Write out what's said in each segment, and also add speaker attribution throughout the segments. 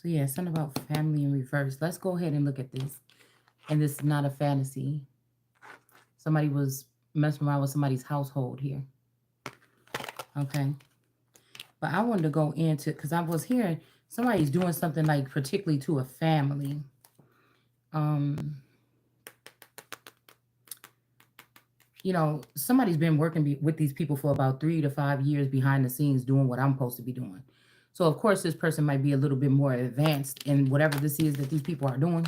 Speaker 1: So yeah, something about family in reverse. Let's go ahead and look at this. And this is not a fantasy. Somebody was messing around with somebody's household here. Okay. But I wanted to go into because I was hearing somebody's doing something like particularly to a family. Um, somebody's been working with these people for about 3 to 5 years behind the scenes doing what I'm supposed to be doing. So of course this person might be a little bit more advanced in whatever this is that these people are doing.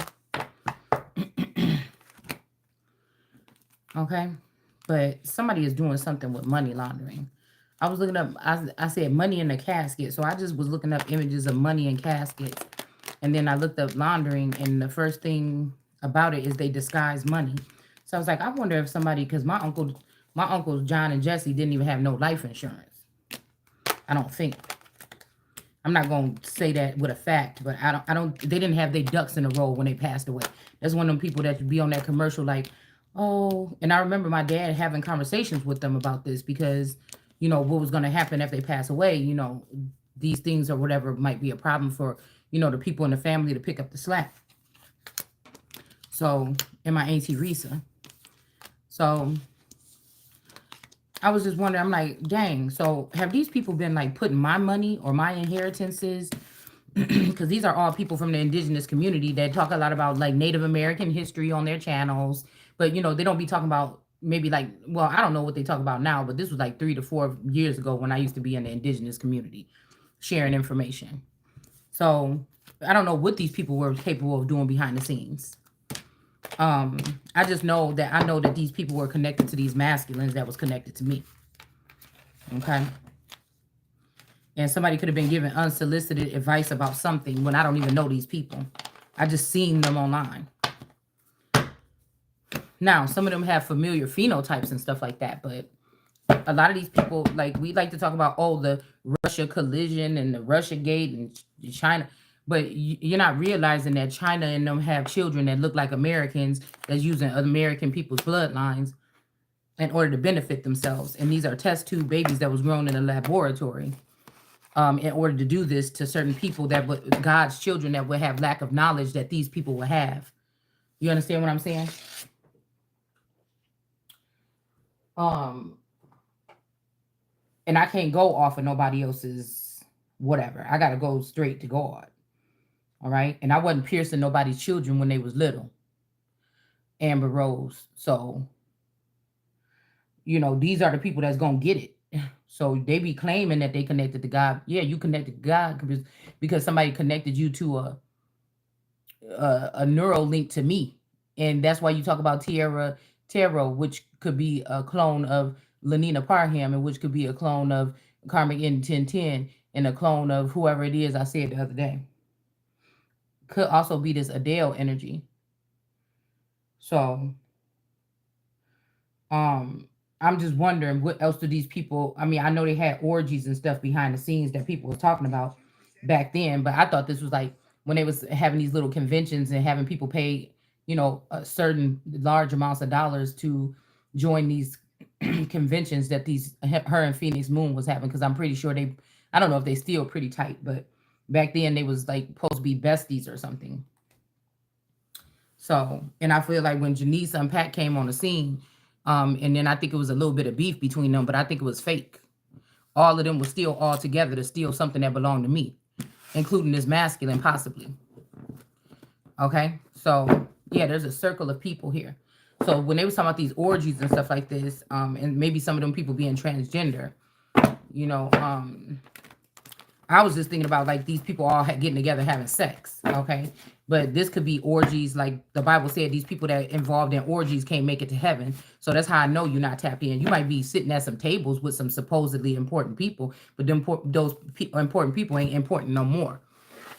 Speaker 1: Okay. But somebody is doing something with money laundering. I was looking up, I said money in a casket. So I just was looking up images of money in caskets. And then I looked up laundering, and the first thing about it is they disguise money. So I was like, I wonder if somebody, because my uncles John and Jesse didn't even have no life insurance. I don't think. I'm not gonna say that with a fact, but I don't. They didn't have their ducks in a row when they passed away. That's one of them people that be on that commercial like, oh. And I remember my dad having conversations with them about this because, what was gonna happen if they pass away. These things or whatever might be a problem for the people in the family to pick up the slack. So, and my auntie Risa. So I was just wondering, I'm like, dang, so have these people been like putting my money or my inheritances? Because these are all people from the indigenous community that talk a lot about like Native American history on their channels. But, they don't be talking about maybe like, well, I don't know what they talk about now, but this was like 3 to 4 years ago when I used to be in the indigenous community sharing information. So I don't know what these people were capable of doing behind the scenes. I just know that these people were connected to these masculines that was connected to me. Okay. And somebody could have been given unsolicited advice about something when I don't even know these people. I just seen them online. Now, some of them have familiar phenotypes and stuff like that, but a lot of these people, like we like to talk about, the Russia collision and the Russia gate and China. But you're not realizing that China and them have children that look like Americans that's using American people's bloodlines in order to benefit themselves. And these are test tube babies that was grown in a laboratory in order to do this to certain people that would, God's children that would have lack of knowledge that these people would have. You understand what I'm saying? And I can't go off of nobody else's whatever. I got to go straight to God. All right. And I wasn't piercing nobody's children when they was little. Amber Rose. So, these are the people that's going to get it. So they be claiming that they connected to God. Yeah, you connected to God because somebody connected you to a neural link to me. And that's why you talk about Tierra Tarot, which could be a clone of Lenina Parham, and which could be a clone of Karmic N 1010, and a clone of whoever it is I said the other day. Could also be this Adele energy. So, I'm just wondering what else do these people. I mean, I know they had orgies and stuff behind the scenes that people were talking about back then, but I thought this was like when they was having these little conventions and having people pay, a certain large amounts of dollars to join these conventions that her and Phoenix Moon was having. Because I'm pretty sure I don't know if they still pretty tight, but back then they was like supposed to be besties or something. So, and I feel like when Janice and Pat came on the scene, and then I think it was a little bit of beef between them, but I think it was fake. All of them were still all together to steal something that belonged to me, including this masculine, possibly. Okay, so yeah, there's a circle of people here. So when they was talking about these orgies and stuff like this, and maybe some of them people being transgender, I was just thinking about like these people all getting together having sex, okay? But this could be orgies, like the Bible said, these people that involved in orgies can't make it to heaven. So that's how I know you're not tapped in. You might be sitting at some tables with some supposedly important people, but those important people ain't important no more.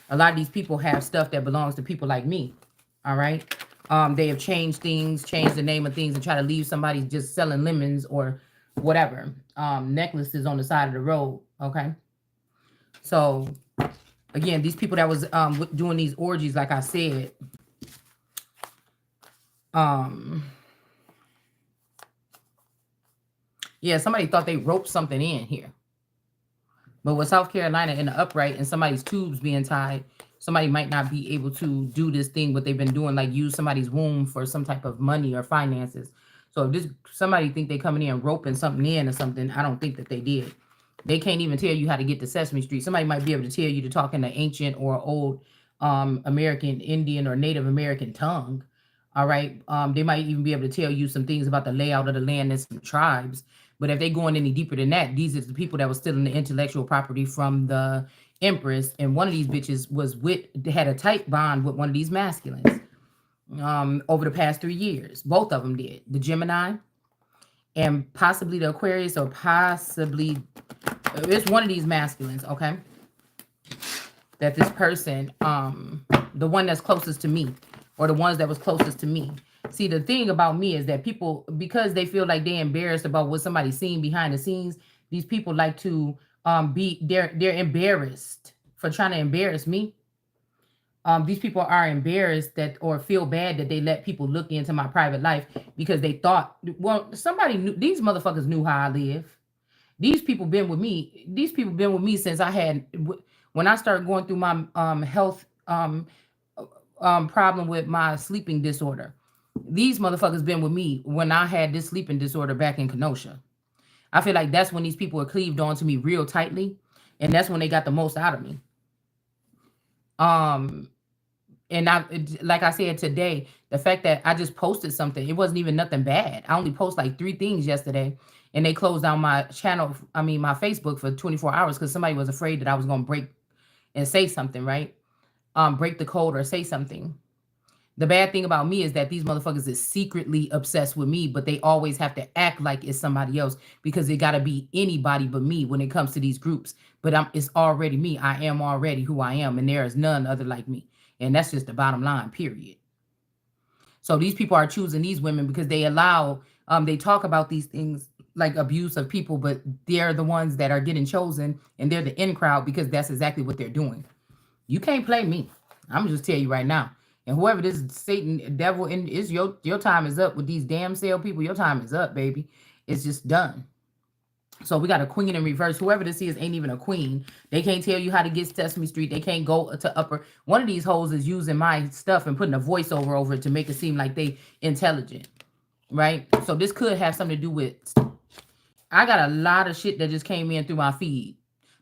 Speaker 1: A lot of these people have stuff that belongs to people like me, all right? They have changed things, changed the name of things, and try to leave somebody just selling lemons or whatever. Necklaces on the side of the road, okay? So, again, these people that was doing these orgies, like I said, yeah, somebody thought they roped something in here. But with South Carolina in the upright and somebody's tubes being tied, Somebody might not be able to do this thing what they've been doing, like use somebody's womb for some type of money or finances. So if this somebody think they coming in roping something in or something, I don't think that they did. They can't even tell you how to get to Sesame Street. Somebody might be able to tell you to talk in the ancient or old American Indian or Native American tongue. All right. They might even be able to tell you some things about the layout of the land and some tribes. But if they going any deeper than that, these are the people that was stealing the intellectual property from the Empress. And one of these bitches was with had a tight bond with one of these masculines over the past 3 years. Both of them did. The Gemini and possibly the Aquarius, or possibly it's one of these masculines, okay? That this person, the one that's closest to me, or the ones that was closest to me. See, the thing about me is that people, because they feel like they're embarrassed about what somebody's seen behind the scenes, these people like to they're embarrassed for trying to embarrass me. These people are embarrassed that or feel bad that they let people look into my private life because they thought, well, somebody knew, these motherfuckers knew how I live. These people been with me. These people been with me since I had when I started going through my health problem with my sleeping disorder. These motherfuckers been with me when I had this sleeping disorder back in Kenosha. I feel like that's when these people are cleaved onto me real tightly, and that's when they got the most out of me. Um, and like I said today, the fact that I just posted something, it wasn't even nothing bad. I only posted like 3 things yesterday, and they closed down my channel. I mean, my Facebook for 24 hours because somebody was afraid that I was gonna break and say something, right? Break the code or say something. The bad thing about me is that these motherfuckers is secretly obsessed with me, but they always have to act like it's somebody else because it got to be anybody but me when it comes to these groups. But it's already me. I am already who I am, and there is none other like me. And that's just the bottom line, period. So these people are choosing these women because they allow, they talk about these things like abuse of people, but they're the ones that are getting chosen, and they're the in crowd because that's exactly what they're doing. You can't play me. I'm gonna just tell you right now. And whoever this Satan devil in is, your time is up with these damn sale people. Your time is up, baby. It's just done. So we got a queen in reverse. Whoever this is ain't even a queen. They can't tell you how to get Sesame Street. They can't go to upper. One of these hoes is using my stuff and putting a voiceover over it to make it seem like they intelligent, right? So this could have something to do with. I got a lot of shit that just came in through my feed.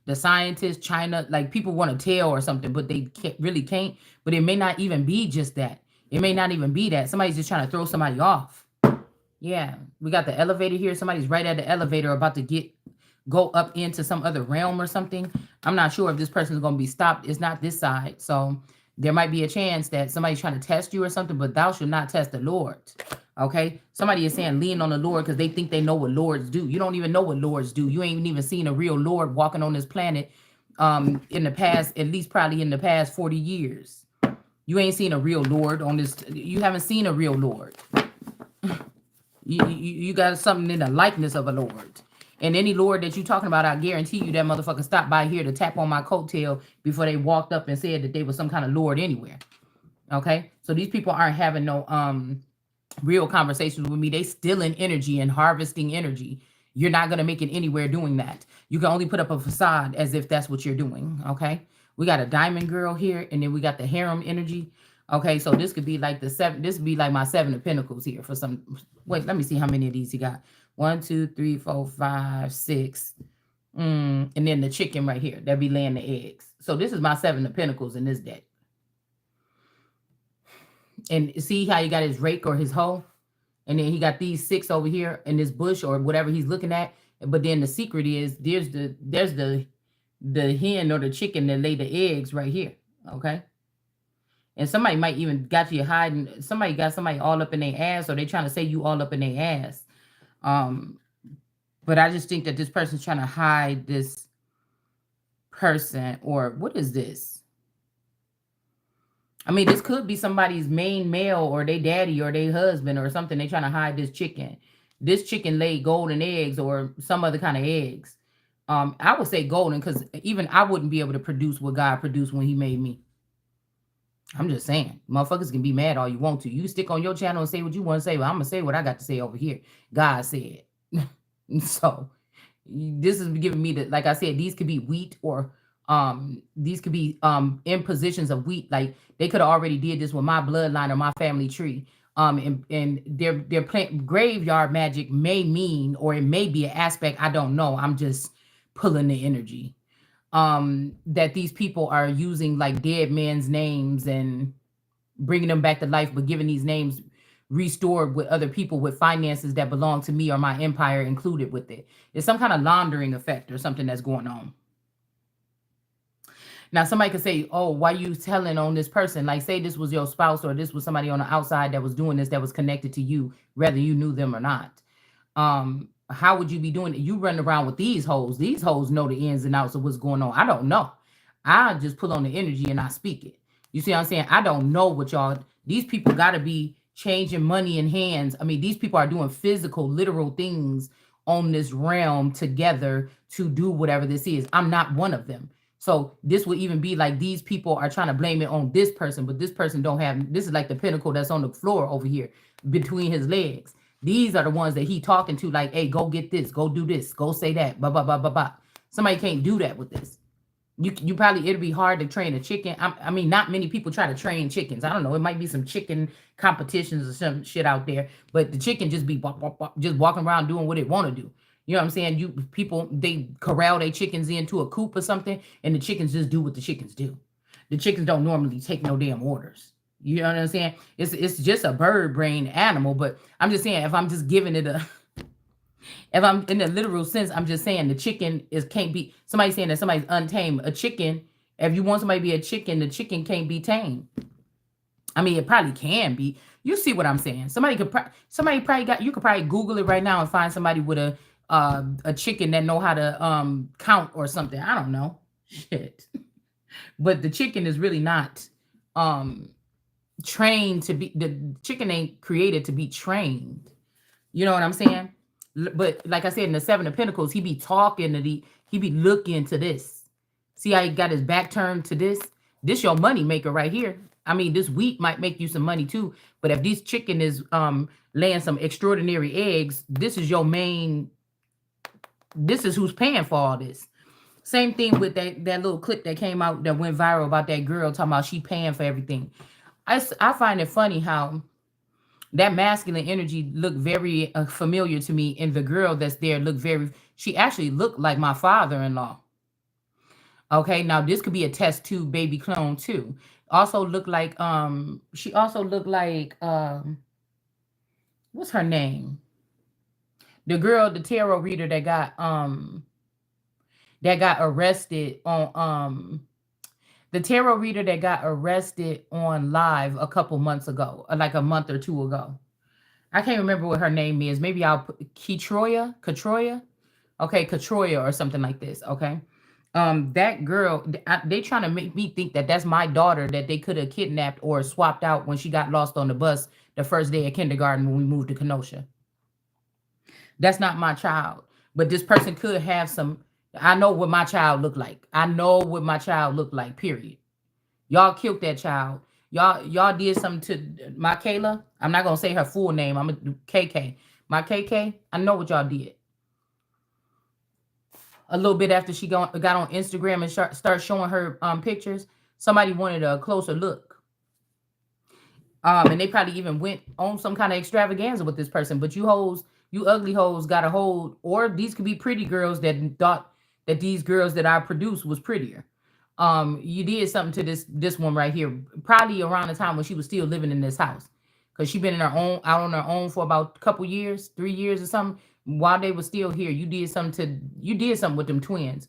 Speaker 1: The scientists, China, like people want to tell or something, but they really can't. But it may not even be just that. It may not even be that. Somebody's just trying to throw somebody off. Yeah, we got the elevator here. Somebody's right at the elevator about to go up into some other realm or something. I'm not sure if this person is going to be stopped. It's not this side. So there might be a chance that somebody's trying to test you or something, but thou should not test the Lord. Okay? Somebody is saying lean on the Lord because they think they know what lords do. You don't even know what lords do. You ain't even seen a real Lord walking on this planet in the past, at least probably in the past 40 years. You ain't seen a real Lord on this. You haven't seen a real Lord. You got something in the likeness of a Lord. And any Lord that you talking about, I guarantee you that motherfucker stopped by here to tap on my coattail before they walked up and said that they was some kind of Lord anywhere. Okay? So these people aren't having no real conversations with me. They stealing energy and harvesting energy. You're not going to make it anywhere doing that. You can only put up a facade as if that's what you're doing. Okay? We got a diamond girl here, and then we got the harem energy. Okay, so this could be like this would be like my 7 of Pentacles here for some. Wait, let me see how many of these he got. 1, 2, 3, 4, 5, 6. And then the chicken right here that be laying the eggs. So this is my 7 of Pentacles in this deck. And see how he got his rake or his hoe? And then he got these 6 over here in this bush or whatever he's looking at. But then the secret is there's the hen or the chicken that lay the eggs right here. Okay. And somebody might even got you hiding. Somebody got somebody all up in their ass, or they trying to say you all up in their ass. But I just think that this person's trying to hide this person. Or what is this? I mean, this could be somebody's main male or their daddy or their husband or something. They trying to hide this chicken. This chicken laid golden eggs or some other kind of eggs. I would say golden because even I wouldn't be able to produce what God produced when he made me. I'm just saying, motherfuckers can be mad all you want to. You stick on your channel and say what you want to say, but I'm going to say what I got to say over here. God said. So this is giving me like I said, these could be wheat or These could be in positions of wheat. Like they could have already did this with my bloodline or my family tree. And their plant graveyard magic may mean, or it may be an aspect, I don't know. I'm just pulling the energy. That these people are using like dead men's names and bringing them back to life, but giving these names restored with other people with finances that belong to me or my empire included with it. It's some kind of laundering effect or something that's going on. Now, somebody could say, "Oh, why you telling on this person?" Like, say this was your spouse or this was somebody on the outside that was doing this that was connected to you, whether you knew them or not. How would you be doing it? You running around with these hoes. These hoes know the ins and outs of what's going on. I don't know. I just put on the energy and I speak it. You see what I'm saying? I don't know what y'all. These people got to be changing money in hands. I mean, these people are doing physical, literal things on this realm together to do whatever this is. I'm not one of them. So this would even be like these people are trying to blame it on this person, but this person don't have. This is like the pinnacle that's on the floor over here between his legs. These are the ones that he talking to, like, hey, go get this, go do this, go say that, blah, blah, blah, blah, blah. Somebody can't do that with this. You probably, it'll be hard to train a chicken. I mean, not many people try to train chickens. I don't know. It might be some chicken competitions or some shit out there, but the chicken just be just walking around doing what it want to do. You know what I'm saying? You people, they corral their chickens into a coop or something, and the chickens just do what the chickens do. The chickens don't normally take no damn orders. You know what I'm saying? It's just a bird brain animal, but I'm just saying if I'm just giving it a if I'm in the literal sense, I'm just saying the chicken is can't be somebody saying that somebody's untamed. A chicken, if you want somebody to be a chicken, the chicken can't be tamed. I mean, it probably can be. You see what I'm saying? Somebody probably got you could probably Google it right now and find somebody with a chicken that know how to count or something. I don't know. Shit. But the chicken is really not trained to be the chicken ain't created to be trained. You know what I'm saying? But like I said, in the Seven of Pentacles, he be talking to he be looking to this. See how he got his back turned to this? This your money maker right here. I mean, this wheat might make you some money too. But if this chicken is laying some extraordinary eggs, this is your main. This is who's paying for all this. Same thing with that little clip that came out that went viral about that girl talking about she paying for everything. I find it funny how that masculine energy looked very familiar to me, and the girl that's there looked very. She actually looked like my father-in-law. Okay, now this could be a test tube baby clone too. Also looked like she also looked like what's her name? The girl, the tarot reader that got arrested on the tarot reader that got arrested on live a couple months ago, like a month or two ago. I can't remember what her name is. Maybe I'll put Katroya. Okay, Katroya or something like this. Okay. That girl, they trying to make me think that that's my daughter that they could have kidnapped or swapped out when she got lost on the bus the first day of kindergarten when we moved to Kenosha. That's not my child. But this person could have some. I know what my child looked like. I know what my child looked like, period. Y'all killed that child. Y'all did something to my Kayla. I'm not gonna say her full name. I'm gonna do KK. My KK. I know what y'all did. A little bit after she got on Instagram and start showing her pictures, somebody wanted a closer look. And they probably even went on some kind of extravaganza with this person. But you hoes, you ugly hoes, got a hold, or these could be pretty girls that thought that these girls that I produced was prettier. You did something to this one right here, probably around the time when she was still living in this house, because she been in her own out on her own for about a couple years, 3 years or something. While they were still here, you did something with them twins,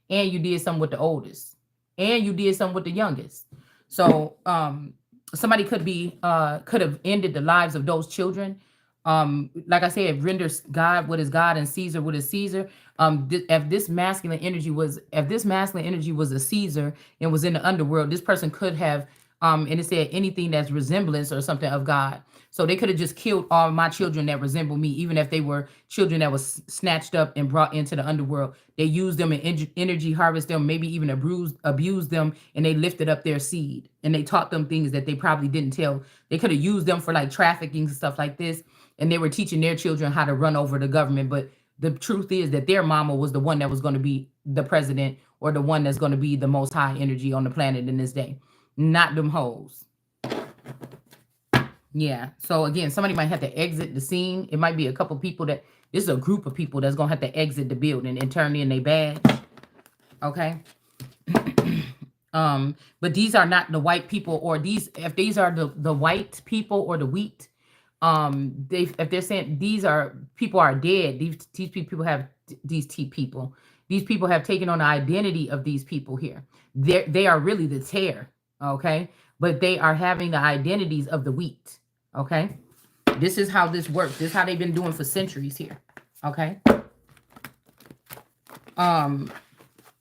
Speaker 1: and you did something with the oldest, and you did something with the youngest. So somebody could have ended the lives of those children. Like I said, renders God what is God and Caesar what is Caesar. If this masculine energy was a Caesar and was in the underworld, this person could have and it said anything that's resemblance or something of God. So they could have just killed all my children that resemble me, even if they were children that was snatched up and brought into the underworld. They used them and energy harvest them, maybe even abused them, and they lifted up their seed and they taught them things that they probably didn't tell. They could have used them for like trafficking and stuff like this, and they were teaching their children how to run over the government. But The truth is that their mama was the one that was going to be the president or the one that's going to be the most high energy on the planet in this day, not them hoes. Yeah. So again, somebody might have to exit the scene. It might be a couple people that this is a group of people that's gonna have to exit the building and turn in their badge. Okay. But these are not the white people, or these if these are the white people or the wheat, they if they're saying these are people are dead, these people have these people. These people have taken on the identity of these people here. They are really the tear, okay? But they are having the identities of the wheat. Okay. This is how this works. This is how they've been doing for centuries here. Okay. Um,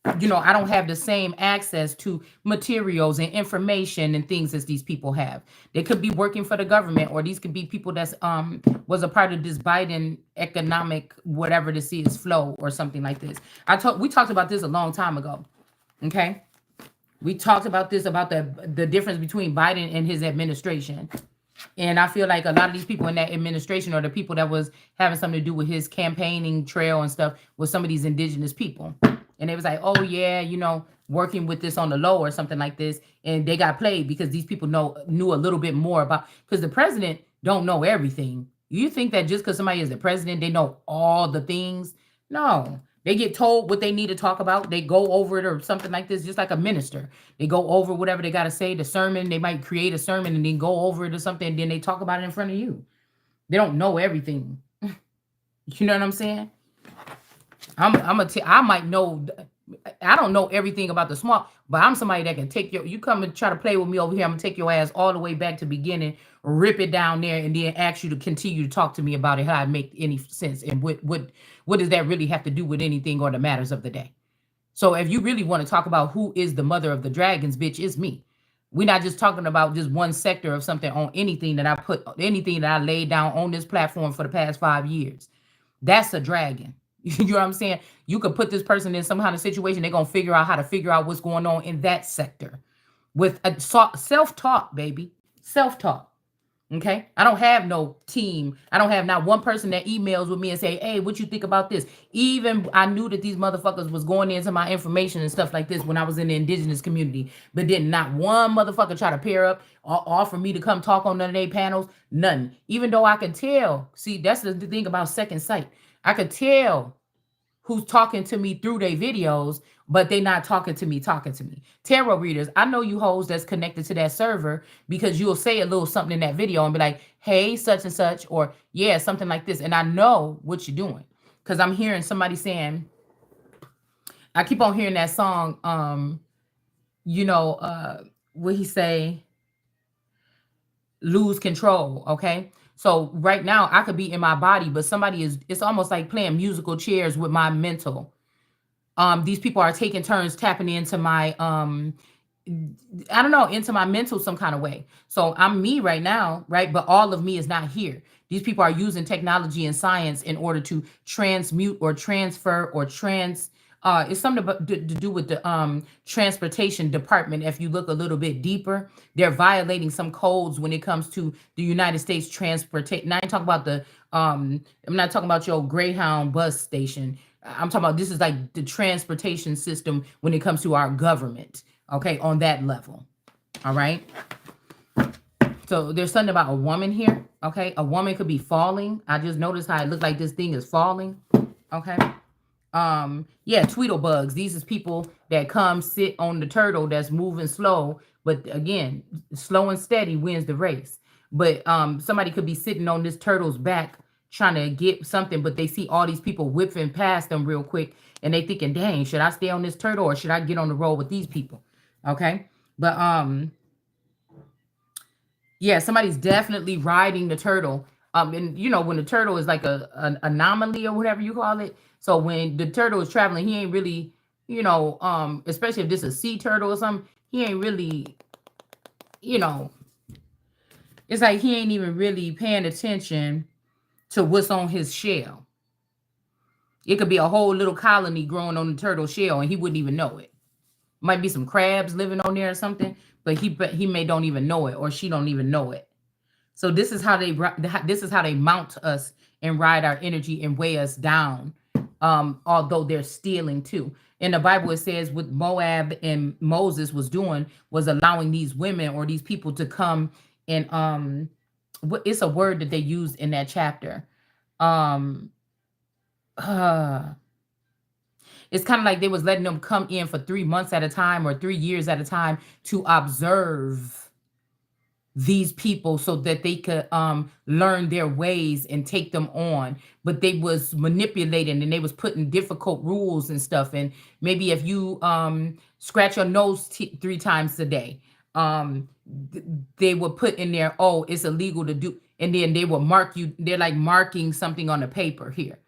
Speaker 1: I don't have the same access to materials and information and things as these people have. They could be working for the government, or these could be people that's was a part of this Biden economic whatever this is flow or something like this. We talked about this a long time ago. Okay. We talked about this about the difference between Biden and his administration. And I feel like a lot of these people in that administration, or the people that was having something to do with his campaigning trail and stuff, was some of these indigenous people. And they was like, oh yeah, working with this on the low or something like this. And they got played because these people knew a little bit more about, because the president don't know everything. You think that just because somebody is the president, they know all the things? No. They get told what they need to talk about. They go over it or something like this, just like a minister. They go over whatever they got to say, the sermon. They might create a sermon and then go over it or something, and then they talk about it in front of you. They don't know everything. You know what I'm saying? I might know. I don't know everything about the small, but I'm somebody that can take you come and try to play with me over here. I'm going to take your ass all the way back to beginning, rip it down there, and then ask you to continue to talk to me about it, how it make any sense, and what does that really have to do with anything or the matters of the day. So if you really want to talk about who is the mother of the dragons, bitch, it's me. We're not just talking about just one sector of something on anything that I laid down on this platform for the past 5 years. That's a dragon. You know what I'm saying? You could put this person in some kind of situation. They're going to figure out how to figure out what's going on in that sector with a self-talk, baby. Self-talk. Okay. I don't have no team. I don't have not one person that emails with me and say, hey, what you think about this? Even I knew that these motherfuckers was going into my information and stuff like this when I was in the indigenous community, but then not one motherfucker try to pair up or offer me to come talk on none of their panels. None. Even though I could tell, see, that's the thing about second sight. I could tell who's talking to me through their videos, but they not talking to me. Tarot readers, I know you hoes that's connected to that server, because you'll say a little something in that video and be like, hey, such and such, or yeah, something like this. And I know what you're doing, because I'm hearing somebody saying, I keep on hearing that song, what he say, lose control, okay? So right now I could be in my body, but it's almost like playing musical chairs with my mental. These people are taking turns tapping into my, I don't know, into my mental some kind of way. So I'm me right now, right? But all of me is not here. These people are using technology and science in order to transmute or transfer or it's something to do with the transportation department. If you look a little bit deeper, they're violating some codes when it comes to the United States transportation. Now I ain't talking about I'm not talking about your Greyhound bus station. I'm talking about, this is like the transportation system when it comes to our government. Okay, on that level. All right. So there's something about a woman here. Okay, a woman could be falling. I just noticed how it looked like this thing is falling. Okay. Yeah, Tweedle bugs. These is people that come sit on the turtle that's moving slow, but again, slow and steady wins the race. But somebody could be sitting on this turtle's back trying to get something, but they see all these people whipping past them real quick, and they thinking, dang, should I stay on this turtle or should I get on the road with these people? Okay. But yeah, somebody's definitely riding the turtle. And when the turtle is like an anomaly or whatever you call it. So when the turtle is traveling, he ain't really, especially if this is a sea turtle or something, he ain't really, it's like he ain't even really paying attention to what's on his shell. It could be a whole little colony growing on the turtle shell and he wouldn't even know it. Might be some crabs living on there or something, but he may don't even know it, or she don't even know it. So this is how they mount us and ride our energy and weigh us down although they're stealing too. In the Bible, it says what Moab and Moses was doing was allowing these women or these people to come and it's a word that they used in that chapter. Um uh, it's kind of like they was letting them come in for 3 months at a time or 3 years at a time to observe these people so that they could learn their ways and take them on, but they was manipulating and they was putting difficult rules and stuff. And maybe if you scratch your nose 3 times a day, they would put in there, oh, it's illegal to do, and then they will mark you, they're like marking something on the paper here.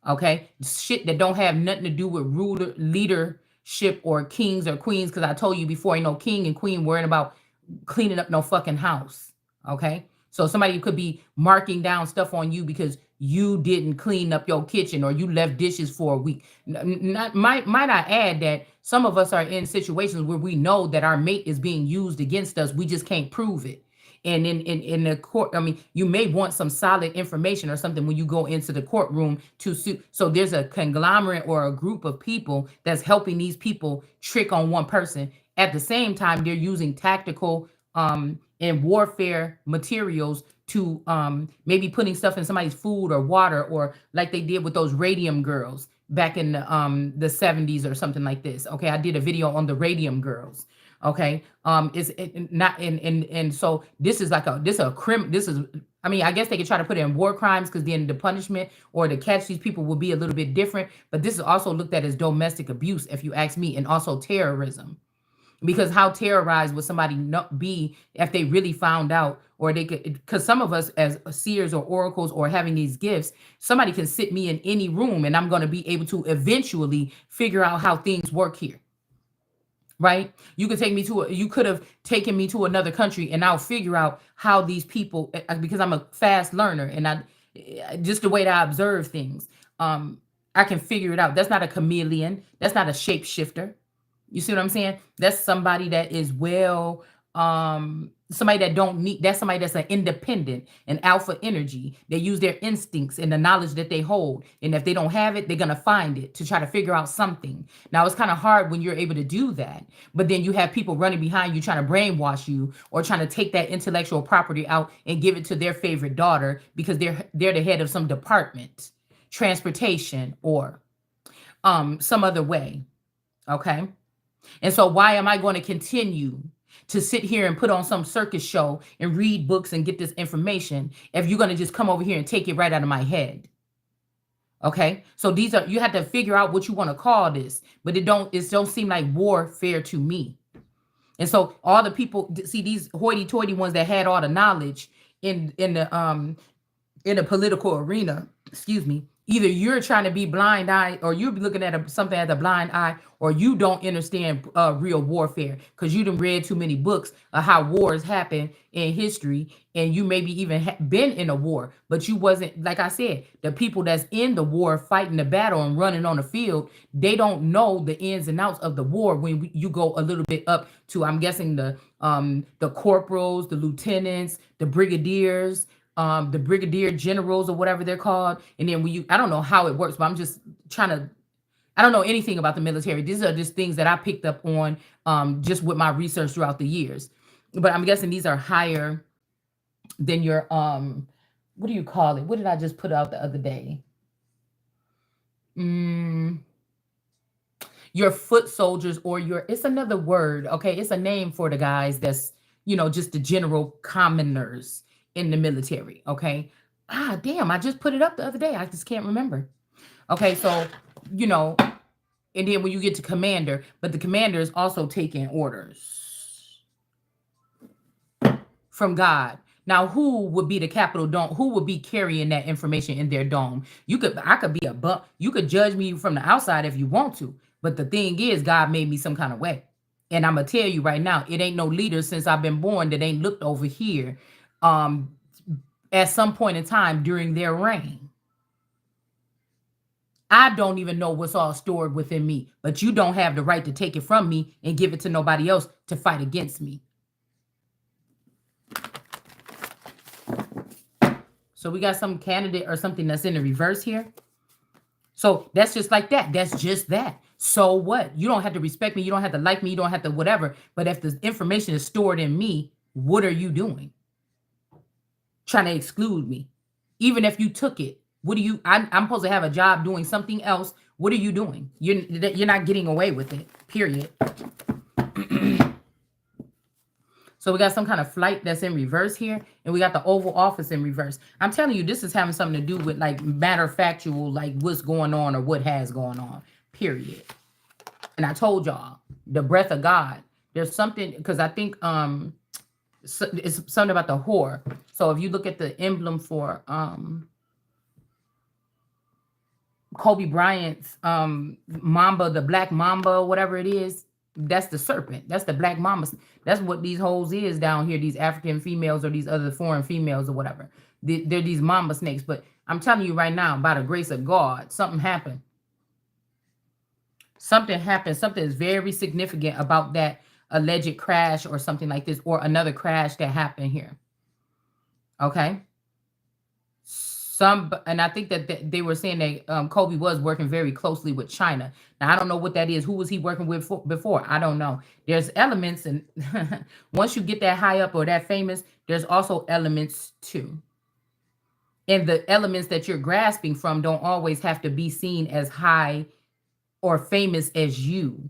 Speaker 1: Okay, shit that don't have nothing to do with ruler leadership or kings or queens, because I told you before, ain't no king and queen worrying about cleaning up no fucking house. Okay. So somebody could be marking down stuff on you because you didn't clean up your kitchen or you left dishes for a week. Not might I add that some of us are in situations where we know that our mate is being used against us. We just can't prove it. And in the court, I mean, you may want some solid information or something when you go into the courtroom to sue. So there's a conglomerate or a group of people that's helping these people trick on one person. At the same time, they're using tactical and warfare materials to maybe putting stuff in somebody's food or water, or like they did with those radium girls back in the 70s or something like this. Okay, I did a video on the radium girls. Okay, is it not and so this is like this is, I mean, I guess they could try to put it in war crimes because then the punishment or to catch these people will be a little bit different. But this is also looked at as domestic abuse, if you ask me, and also terrorism. Because how terrorized would somebody not be if they really found out, or they could, because some of us as seers or oracles or having these gifts, somebody can sit me in any room and I'm going to be able to eventually figure out how things work here. Right? You could take me to you could have taken me to another country and I'll figure out how these people, because I'm a fast learner and just the way that I observe things, I can figure it out. That's not a chameleon. That's not a shapeshifter. You see what I'm saying? That's somebody that is somebody that don't need, that's somebody that's an independent, an alpha energy. They use their instincts and the knowledge that they hold. And if they don't have it, they're gonna find it to try to figure out something. Now it's kind of hard when you're able to do that, but then you have people running behind you trying to brainwash you or trying to take that intellectual property out and give it to their favorite daughter because they're the head of some department, transportation, or some other way. Okay. And so why am I going to continue to sit here and put on some circus show and read books and get this information if you're going to just come over here and take it right out of my head? Okay? So these are, you have to figure out what you want to call this, but it don't seem like warfare to me. And so all the people see these hoity-toity ones that had all the knowledge in the political arena, excuse me, either you're trying to be blind eye or you're looking at something as a blind eye, or you don't understand real warfare because you done read too many books of how wars happen in history, and you maybe even been in a war, but you wasn't, like I said, the people that's in the war fighting the battle and running on the field, they don't know the ins and outs of the war. When you go a little bit up to, I'm guessing, the corporals, the lieutenants, the brigadiers, the brigadier generals or whatever they're called. And then I don't know how it works, but I'm just trying to, I don't know anything about the military. These are just things that I picked up on just with my research throughout the years. But I'm guessing these are higher than your, what do you call it? What did I just put out the other day? Your foot soldiers, or it's another word. Okay. It's a name for the guys that's, just the general commoners in the military. Okay. Damn, I just put it up the other day. I just can't remember. Okay. So, and then when you get to commander, but the commander is also taking orders from God. Now, who would be the capital dome? Who would be carrying that information in their dome? I could be a bump. You could judge me from the outside if you want to. But the thing is, God made me some kind of way. And I'm going to tell you right now, it ain't no leader since I've been born that ain't looked over here at some point in time during their reign. I don't even know what's all stored within me, but you don't have the right to take it from me and give it to nobody else to fight against me. So we got some candidate or something that's in the reverse here. So that's just like that. That's just that. So what? You don't have to respect me. You don't have to like me. You don't have to whatever. But if the information is stored in me, what are you doing? Trying to exclude me. Even if you took it, what do you? I'm supposed to have a job doing something else. What are you doing? You're not getting away with it. Period. So we got some kind of flight that's in reverse here, and we got the Oval Office in reverse. I'm telling you, this is having something to do with like matter factual, like what's going on or what has gone on. Period. And I told y'all the breath of God. There's something because I think so, it's something about the whore. So if you look at the emblem for Kobe Bryant's mamba, the black mamba, whatever it is, that's the serpent. That's the black mamba. That's what these hoes is down here, these African females or these other foreign females or whatever. They're these mamba snakes. But I'm telling you right now, by the grace of God, something happened. Something happened. Something is very significant about that alleged crash or something like this, or another crash that happened here. Okay. And I think that they were saying that Kobe was working very closely with China. Now I don't know what that is. Who was he working with before? I don't know. There's elements, and once you get that high up or that famous, there's also elements too. And the elements that you're grasping from don't always have to be seen as high or famous as you.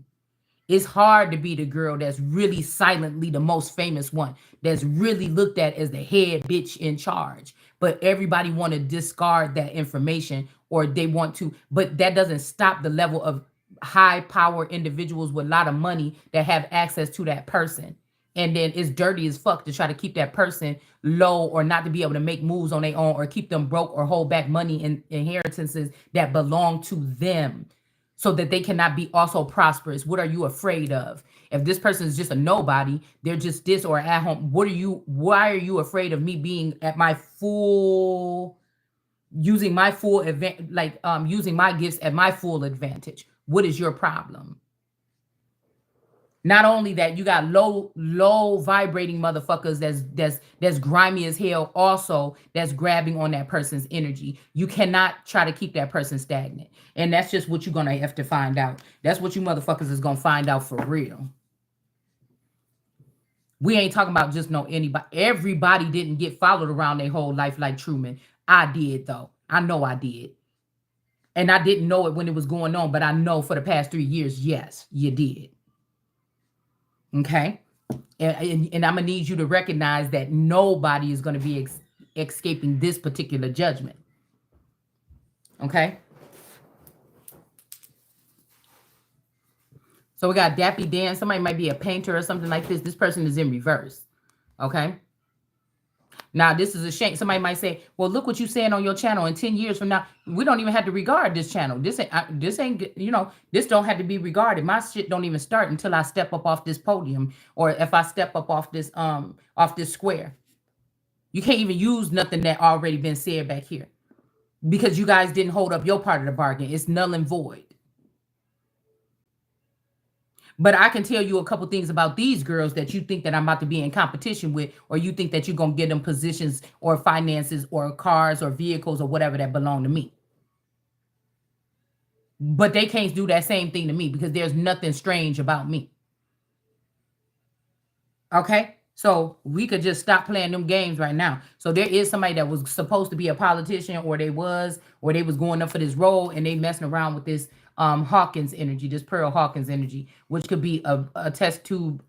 Speaker 1: It's hard to be the girl that's really silently the most famous one, that's really looked at as the head bitch in charge. But everybody want to discard that information, or they want to, but that doesn't stop the level of high power individuals with a lot of money that have access to that person. And then it's dirty as fuck to try to keep that person low or not to be able to make moves on their own or keep them broke or hold back money and inheritances that belong to them, so that they cannot be also prosperous. What are you afraid of? If this person is just a nobody, they're just this or at home. Why are you afraid of me being at my full, using my full event, like using my gifts at my full advantage? What is your problem? Not only that, you got low vibrating motherfuckers that's grimy as hell, also that's grabbing on that person's energy. You cannot try to keep that person stagnant. And that's just what you're gonna have to find out. That's what you motherfuckers is gonna find out for real. We ain't talking about just no anybody. Everybody didn't get followed around their whole life like Truman. I did though. I know I did. And I didn't know it when it was going on, but I know for the past 3 years, yes, you did. Okay. And I'm gonna need you to recognize that nobody is going to be escaping this particular judgment. Okay. So we got Dappy Dan. Somebody might be a painter or something like this. This person is in reverse. Okay. Now this is a shame. Somebody might say, "Well, look what you're saying on your channel. In 10 years from now, we don't even have to regard this channel. This ain't. This don't have to be regarded. My shit don't even start until I step up off this podium, or if I step up off this square. You can't even use nothing that already been said back here because you guys didn't hold up your part of the bargain. It's null and void. But I can tell you a couple things about these girls that you think that I'm about to be in competition with, or you think that you're going to get them positions or finances or cars or vehicles or whatever that belong to me. But they can't do that same thing to me because there's nothing strange about me. Okay? So we could just stop playing them games right now. So there is somebody that was supposed to be a politician, or they was going up for this role, and they messing around with this Hawkins energy, this Pearl Hawkins energy, which could be a test tube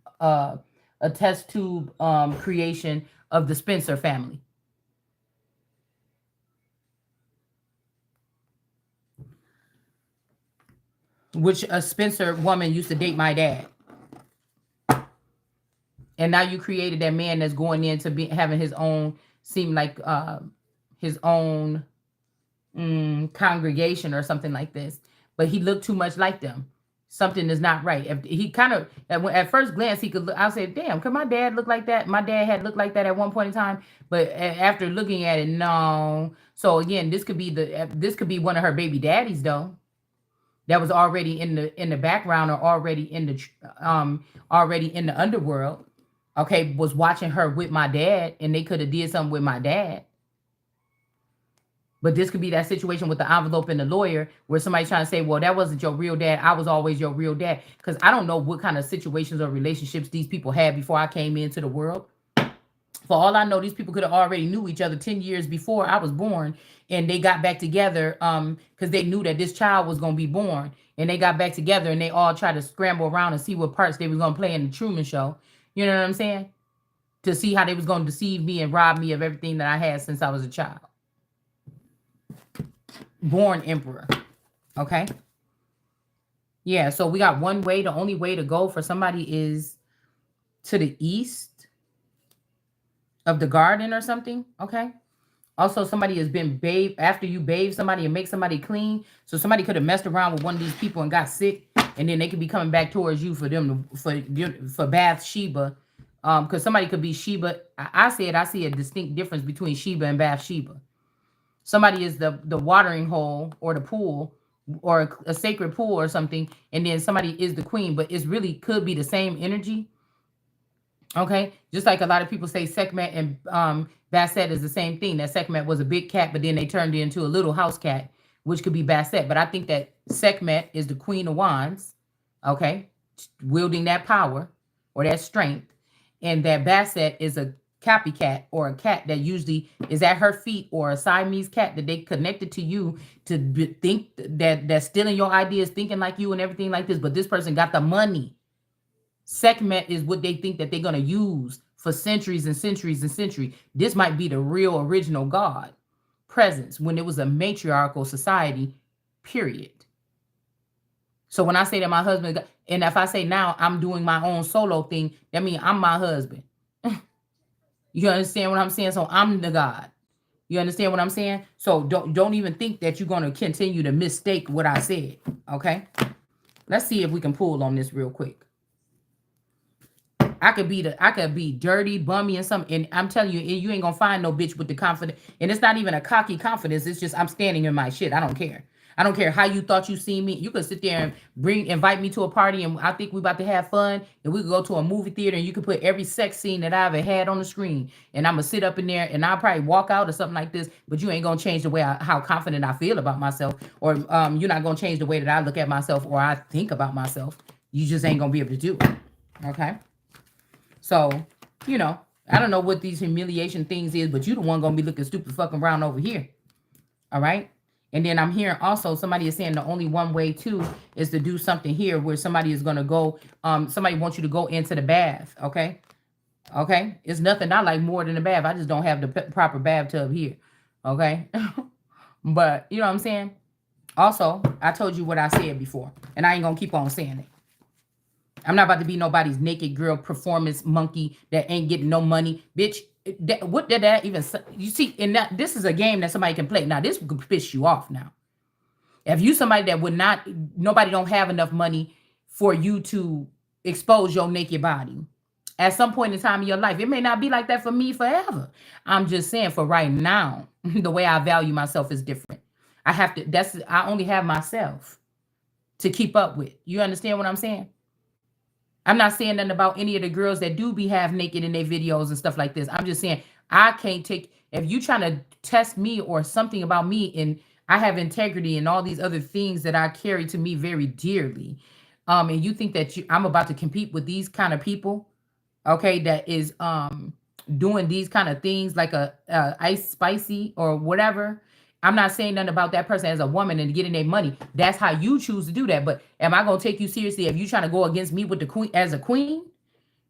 Speaker 1: creation of the Spencer family. Which a Spencer woman used to date my dad. And now you created that man that's going into having his own, seem like his own congregation or something like this. But he looked too much like them. Something is not right. If he kind of, at first glance, he could look, I'll say, damn, could my dad look like that? My dad had looked like that at one point in time. But after looking at it, no. So again, this could be one of her baby daddies though. That was already in the background, or already in the underworld. Okay, was watching her with my dad, and they could have did something with my dad. But this could be that situation with the envelope and the lawyer where somebody's trying to say, well, that wasn't your real dad. I was always your real dad. Because I don't know what kind of situations or relationships these people had before I came into the world. For all I know, these people could have already knew each other 10 years before I was born, and they got back together because they knew that this child was going to be born, and they got back together and they all tried to scramble around and see what parts they were going to play in the Truman Show. You know what I'm saying? To see how they was going to deceive me and rob me of everything that I had since I was a child. Born emperor. Okay? Yeah, so we got one way. The only way to go for somebody is to the east of the garden or something. Okay? Also, somebody has been bathed after you bathe somebody and make somebody clean. So somebody could have messed around with one of these people and got sick, and then they could be coming back towards you for them for Bath Sheba. Because somebody could be Sheba. I see a distinct difference between Sheba and Bath Sheba. Somebody is the watering hole or the pool or a sacred pool or something, and then somebody is the queen, but it's really could be the same energy. Okay, just like a lot of people say Sekhmet and Basset is the same thing. That Sekhmet was a big cat, but then they turned it into a little house cat, which could be Basset. But I think that Sekhmet is the queen of wands, okay, wielding that power or that strength, and that Basset is a copycat or a cat that usually is at her feet, or a Siamese cat that they connected to you to think that that's stealing your ideas, thinking like you and everything like this. But this person got the money. Sekhmet is what they think that they're going to use for centuries and centuries and centuries. This might be the real original God presence when it was a matriarchal society, period. So when I say that my husband, and if I say now I'm doing my own solo thing, that means I'm my husband. You understand what I'm saying? So I'm the God. You understand what I'm saying? So don't even think that you're going to continue to mistake what I said. Okay? Let's see if we can pull on this real quick. I could be dirty, bummy, and something. And I'm telling you, you ain't gonna find no bitch with the confidence. And it's not even a cocky confidence. It's just I'm standing in my shit. I don't care. I don't care how you thought you seen me. You could sit there and invite me to a party, and I think we about to have fun, and we could go to a movie theater, and you could put every sex scene that I ever had on the screen, and I'm gonna sit up in there, and I'll probably walk out or something like this. But you ain't gonna change the way how confident I feel about myself, or you're not gonna change the way that I look at myself or I think about myself. You just ain't gonna be able to do it. Okay. So, I don't know what these humiliation things is, but you the one gonna be looking stupid fucking around over here. All right. And then I'm hearing also somebody is saying the only one way too is to do something here where somebody is gonna go, somebody wants you to go into the bath. Okay. Okay. It's nothing I like more than the bath. I just don't have the proper bathtub here. Okay. But you know what I'm saying? Also, I told you what I said before, and I ain't gonna keep on saying it. I'm not about to be nobody's naked girl performance monkey that ain't getting no money. Bitch, what did that even say? You see, this is a game that somebody can play. Now, this could piss you off now. If you somebody that would not, nobody don't have enough money for you to expose your naked body. At some point in time in your life, it may not be like that for me forever. I'm just saying for right now, the way I value myself is different. I only have myself to keep up with. You understand what I'm saying? I'm not saying nothing about any of the girls that do be half naked in their videos and stuff like this. I'm just saying I can't take, if you trying to test me or something about me, and I have integrity and all these other things that I carry to me very dearly. And you think that I'm about to compete with these kind of people, okay, that is doing these kind of things like a ice spicy or whatever. I'm not saying nothing about that person as a woman and getting their money. That's how you choose to do that. But am I gonna take you seriously if you trying to go against me with the queen as a queen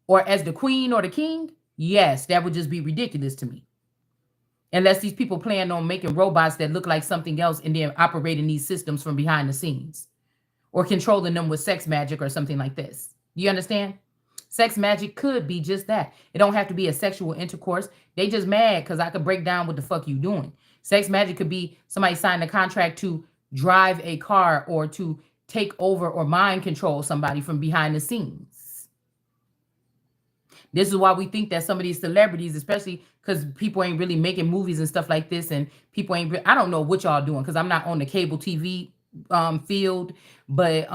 Speaker 1: or as the queen or the king? Yes, that would just be ridiculous to me. Unless these people plan on making robots that look like something else and then operating these systems from behind the scenes or controlling them with sex magic or something like this. You understand? Sex magic could be just that. It don't have to be a sexual intercourse. They just mad because I could break down what the fuck you doing. Sex magic could be somebody signed a contract to drive a car or to take over or mind control somebody from behind the scenes. This is why we think that some of these celebrities, especially because people ain't really making movies and stuff like this, and people ain't, I don't know what y'all doing because I'm not on the cable TV field, but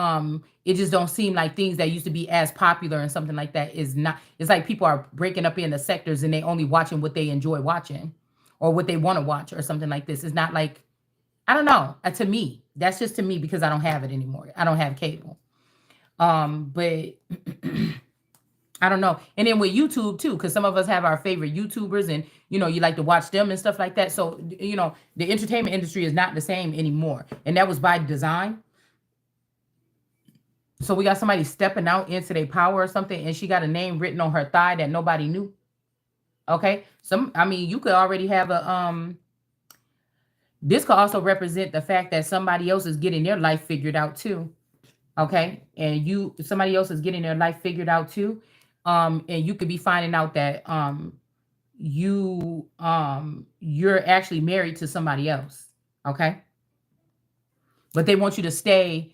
Speaker 1: it just don't seem like things that used to be as popular and something like that is not. It's like people are breaking up into sectors and they only watching what they enjoy watching or what they want to watch or something like this. It's not like I don't know. To me, that's just to me because I don't have it anymore. I don't have cable. But I don't know. And then with YouTube too, because some of us have our favorite YouTubers, and you like to watch them and stuff like that. So the entertainment industry is not the same anymore, and that was by design. So we got somebody stepping out into their power or something, and she got a name written on her thigh that nobody knew. Okay, I mean, you could already have a This could also represent the fact that somebody else is getting their life figured out too. Okay, and somebody else is getting their life figured out too. And you could be finding out that you're actually married to somebody else. Okay, but they want you to stay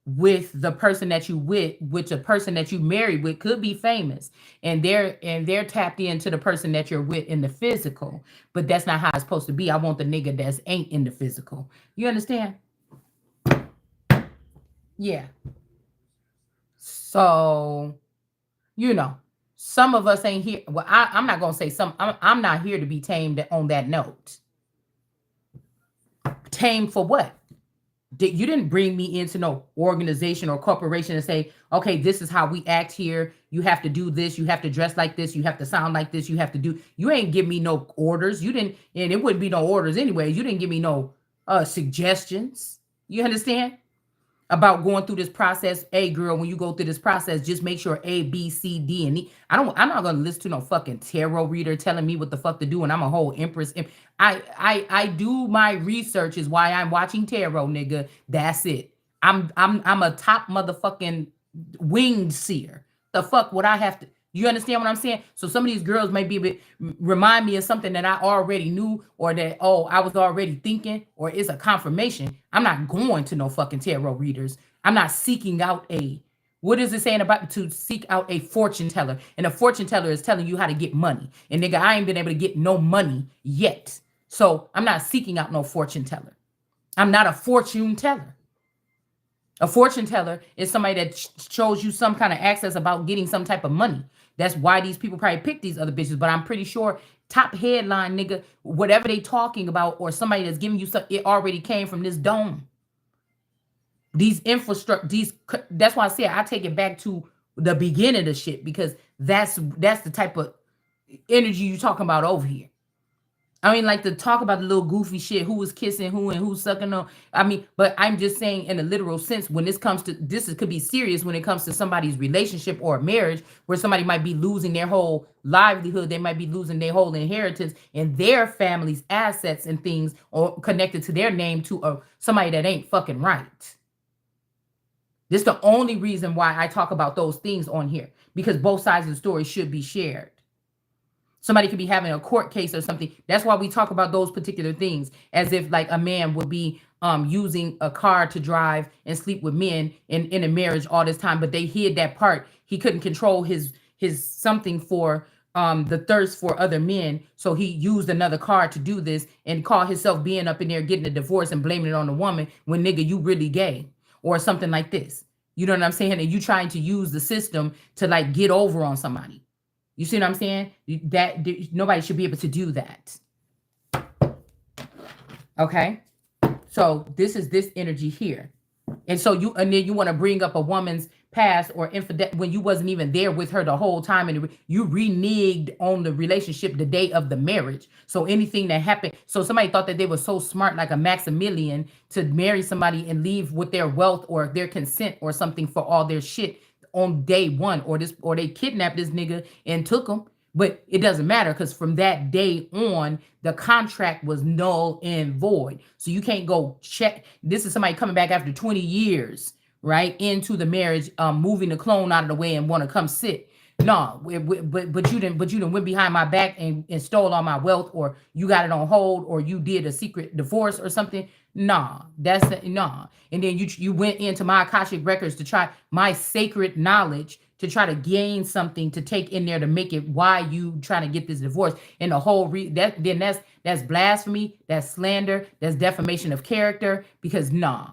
Speaker 1: with the person that you with, which a person that you married with could be famous, and they're tapped into the person that you're with in the physical, but that's not how it's supposed to be. I want the nigga that's ain't in the physical. You understand? Yeah. So you know, some of us ain't here. Well, I'm not gonna say some. I'm not here to be tamed on that note. Tamed for what? You didn't bring me into no organization or corporation and say, okay, this is how we act here. You have to do this. You have to dress like this. You have to sound like this. You have to do. You ain't give me no orders. You didn't, and it wouldn't be no orders anyway. You didn't give me no suggestions. You understand? About going through this process. Hey girl, when you go through this process, just make sure A, B, C, D, and E. I'm not gonna listen to no fucking tarot reader telling me what the fuck to do, and I'm a whole empress. I do my research is why I'm watching tarot, nigga. That's it. I'm a top motherfucking winged seer. The fuck would I have to? You understand what I'm saying? So some of these girls may be remind me of something that I already knew, or that I was already thinking, or it's a confirmation. I'm not going to no fucking tarot readers. I'm not seeking out what is it saying about to seek out a fortune teller? And a fortune teller is telling you how to get money. And nigga, I ain't been able to get no money yet. So I'm not seeking out no fortune teller. I'm not a fortune teller. A fortune teller is somebody that shows you some kind of access about getting some type of money. That's why these people probably pick these other bitches. But I'm pretty sure top headline nigga, whatever they talking about, or somebody that's giving you something, it already came from this dome. These infrastructure, that's why I say I take it back to the beginning of shit, because that's the type of energy you talking about over here. I mean, like to talk about the little goofy shit, who was kissing who and who's sucking on. I mean, but I'm just saying in a literal sense, when this comes to this, it could be serious when it comes to somebody's relationship or marriage, where somebody might be losing their whole livelihood, they might be losing their whole inheritance and their family's assets and things, or connected to their name to somebody that ain't fucking right. This is the only reason why I talk about those things on here, because both sides of the story should be shared. Somebody could be having a court case or something. That's why we talk about those particular things, as if like a man would be using a car to drive and sleep with men in a marriage all this time, but they hid that part. He couldn't control his something for the thirst for other men, so he used another car to do this and call himself being up in there getting a divorce and blaming it on the woman, when nigga, you really gay or something like this. You know what I'm saying? And you trying to use the system to like get over on somebody. You see what I'm saying? That nobody should be able to do that. Okay? So this is this energy here. And so then you want to bring up a woman's past or infidel when you wasn't even there with her the whole time, and you reneged on the relationship the day of the marriage. So anything that happened, so somebody thought that they were so smart, like a Maximilian, to marry somebody and leave with their wealth or their consent or something for all their shit on day one, or they kidnapped this nigga and took him. But it doesn't matter, because from that day on, the contract was null and void. So you can't go check. This is somebody coming back after 20 years, right, into the marriage, moving the clone out of the way and want to come sit. No, but you didn't went behind my back and stole all my wealth, or you got it on hold, or you did a secret divorce or something. Nah, nah. And then you went into my Akashic records to try my sacred knowledge to try to gain something to take in there to make it why you trying to get this divorce. And the whole that's blasphemy, that's slander, that's defamation of character. Because nah,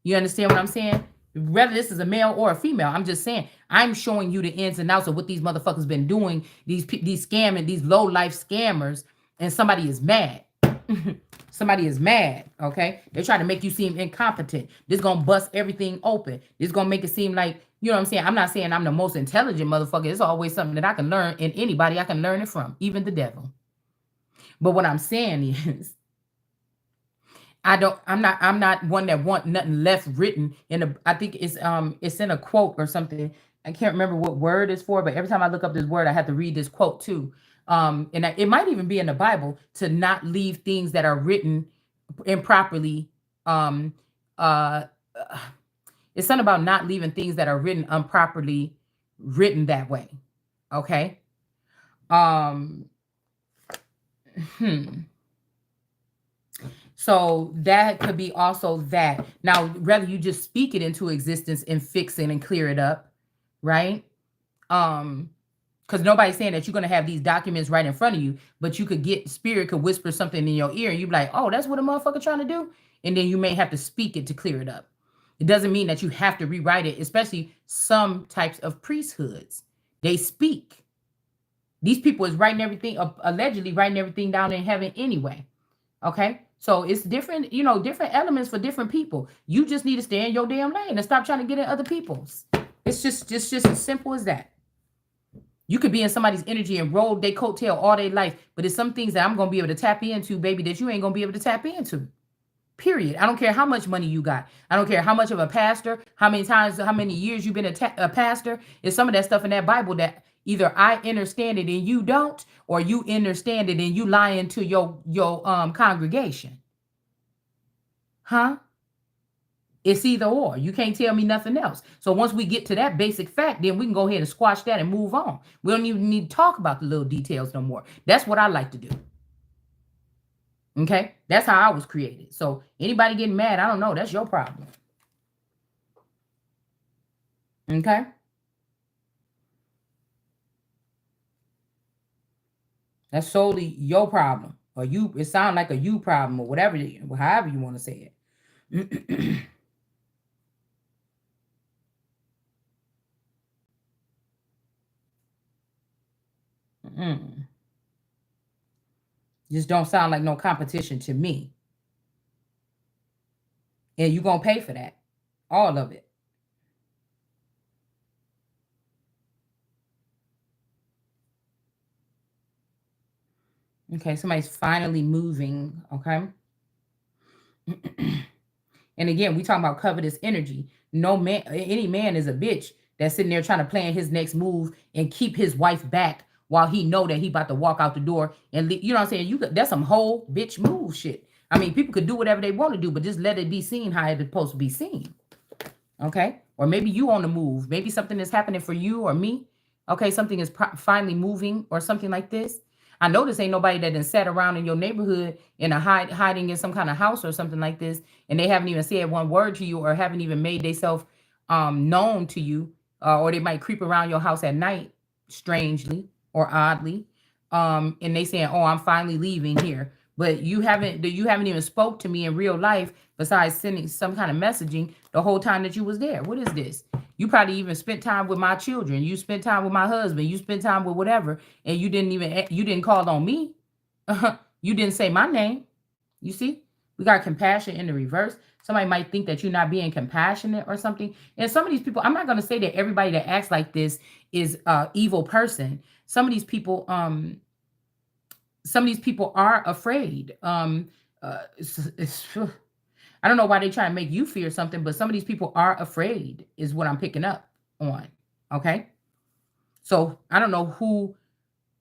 Speaker 1: you understand what I'm saying? Whether this is a male or a female, I'm just saying, I'm showing you the ins and outs of what these motherfuckers been doing, these scamming, these low life scammers, and somebody is mad. Somebody is mad, okay? They're trying to make you seem incompetent. This gonna bust everything open. This gonna make it seem like, you know what I'm saying? I'm not saying I'm the most intelligent motherfucker. It's always something that I can learn, and anybody I can learn it from, even the devil. But what I'm saying is, I'm not one that want nothing left written in a, I think it's in a quote or something. I can't remember what word it's for, but every time I look up this word, I have to read this quote too. It might even be in the Bible, to not leave things that are written improperly. Um, uh, it's something about not leaving things that are written improperly written that way. Okay. Um, hmm. So that could be also that. Now, whether you just speak it into existence and fix it and clear it up, right? Um, because nobody's saying that you're gonna have these documents right in front of you, but you could get, spirit could whisper something in your ear, and you be like, oh, that's what a motherfucker trying to do. And then you may have to speak it to clear it up. It doesn't mean that you have to rewrite it, especially some types of priesthoods. They speak. These people is writing everything, allegedly writing everything down in heaven anyway. Okay. So it's different, different elements for different people. You just need to stay in your damn lane and stop trying to get in other people's. It's just as simple as that. You could be in somebody's energy and roll their coattail all day life, but it's some things that I'm gonna be able to tap into, baby, that you ain't gonna be able to tap into. Period. I don't care how much money you got. I don't care how much of a pastor, how many times, how many years you've been a pastor. It's some of that stuff in that Bible that either I understand it and you don't, or you understand it and you lying to your congregation. Huh? It's either or. You can't tell me nothing else. So once we get to that basic fact, then we can go ahead and squash that and move on. We don't even need to talk about the little details no more. That's what I like to do. Okay? That's how I was created. So anybody getting mad, I don't know. That's your problem. Okay? That's solely your problem. Or you, it sounds like a you problem or whatever, however you want to say it. Just don't sound like no competition to me. And you're going to pay for that. All of it. Okay, somebody's finally moving. Okay. And again, we talking about covetous energy. No man, any man is a bitch that's sitting there trying to plan his next move and keep his wife back while he know that he about to walk out the door and you know what I'm saying? That's some whole bitch move shit. I mean, people could do whatever they want to do, but just let it be seen how it's supposed to be seen. Okay? Or maybe you on the move. Maybe something is happening for you or me. Okay, something is finally moving or something like this. I know this ain't nobody that done sat around in your neighborhood in a hiding in some kind of house or something like this, and they haven't even said one word to you or haven't even made themselves known to you, or they might creep around your house at night, strangely or oddly, and they saying, "Oh, I'm finally leaving here," but you haven't even spoke to me in real life besides sending some kind of messaging the whole time that you was there. What is this? You probably even spent time with my children. You spent time with my husband. You spent time with whatever, and you didn't call on me. You didn't say my name. You see, we got compassion in the reverse. Somebody might think that you're not being compassionate or something. And some of these people, I'm not going to say that everybody that acts like this is a evil person. Some of these people are afraid. I don't know why they try and make you fear something, but some of these people are afraid, is what I'm picking up on. Okay. So I don't know who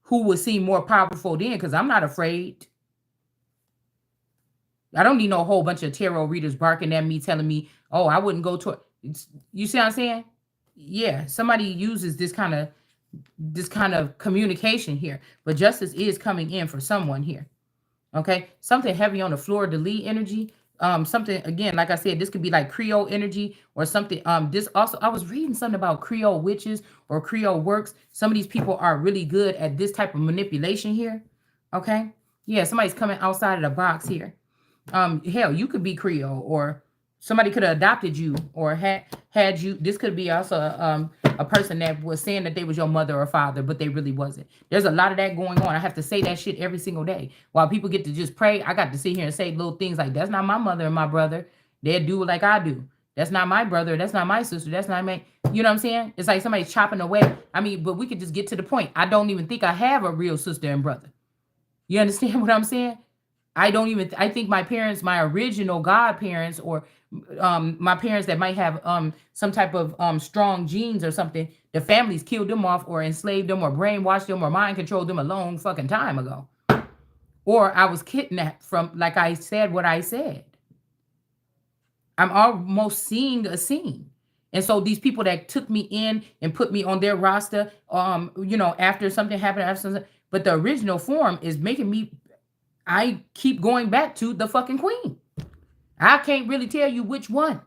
Speaker 1: would seem more powerful then, because I'm not afraid. I don't need no whole bunch of tarot readers barking at me, telling me, oh, I wouldn't go to it. You see what I'm saying? Yeah, somebody uses this kind of communication here, but justice is coming in for someone here. Okay, something heavy on the floor, the lead energy. Something again, like I said, this could be like Creole energy or something. This also, I was reading something about Creole witches or Creole works. Some of these people are really good at this type of manipulation here. Okay, yeah, somebody's coming outside of the box here. Hell, you could be Creole or Somebody could have adopted you or had you. This could be also a person that was saying that they was your mother or father, but they really wasn't. There's a lot of that going on. I have to say that shit every single day. While people get to just pray, I got to sit here and say little things like, that's not my mother and my brother. They do like I do. That's not my brother. That's not my sister. That's not my, you know what I'm saying? It's like somebody's chopping away. I mean, but we could just get to the point. I don't even think I have a real sister and brother. You understand what I'm saying? I don't even, I think my parents, my original godparents, or my parents that might have some type of strong genes or something, the families killed them off or enslaved them or brainwashed them or mind controlled them a long fucking time ago. Or I was kidnapped from, like I said, what I said. I'm almost seeing a scene. And so these people that took me in and put me on their roster, after something happened, but the original form is making me, I keep going back to the fucking queen. I can't really tell you which one.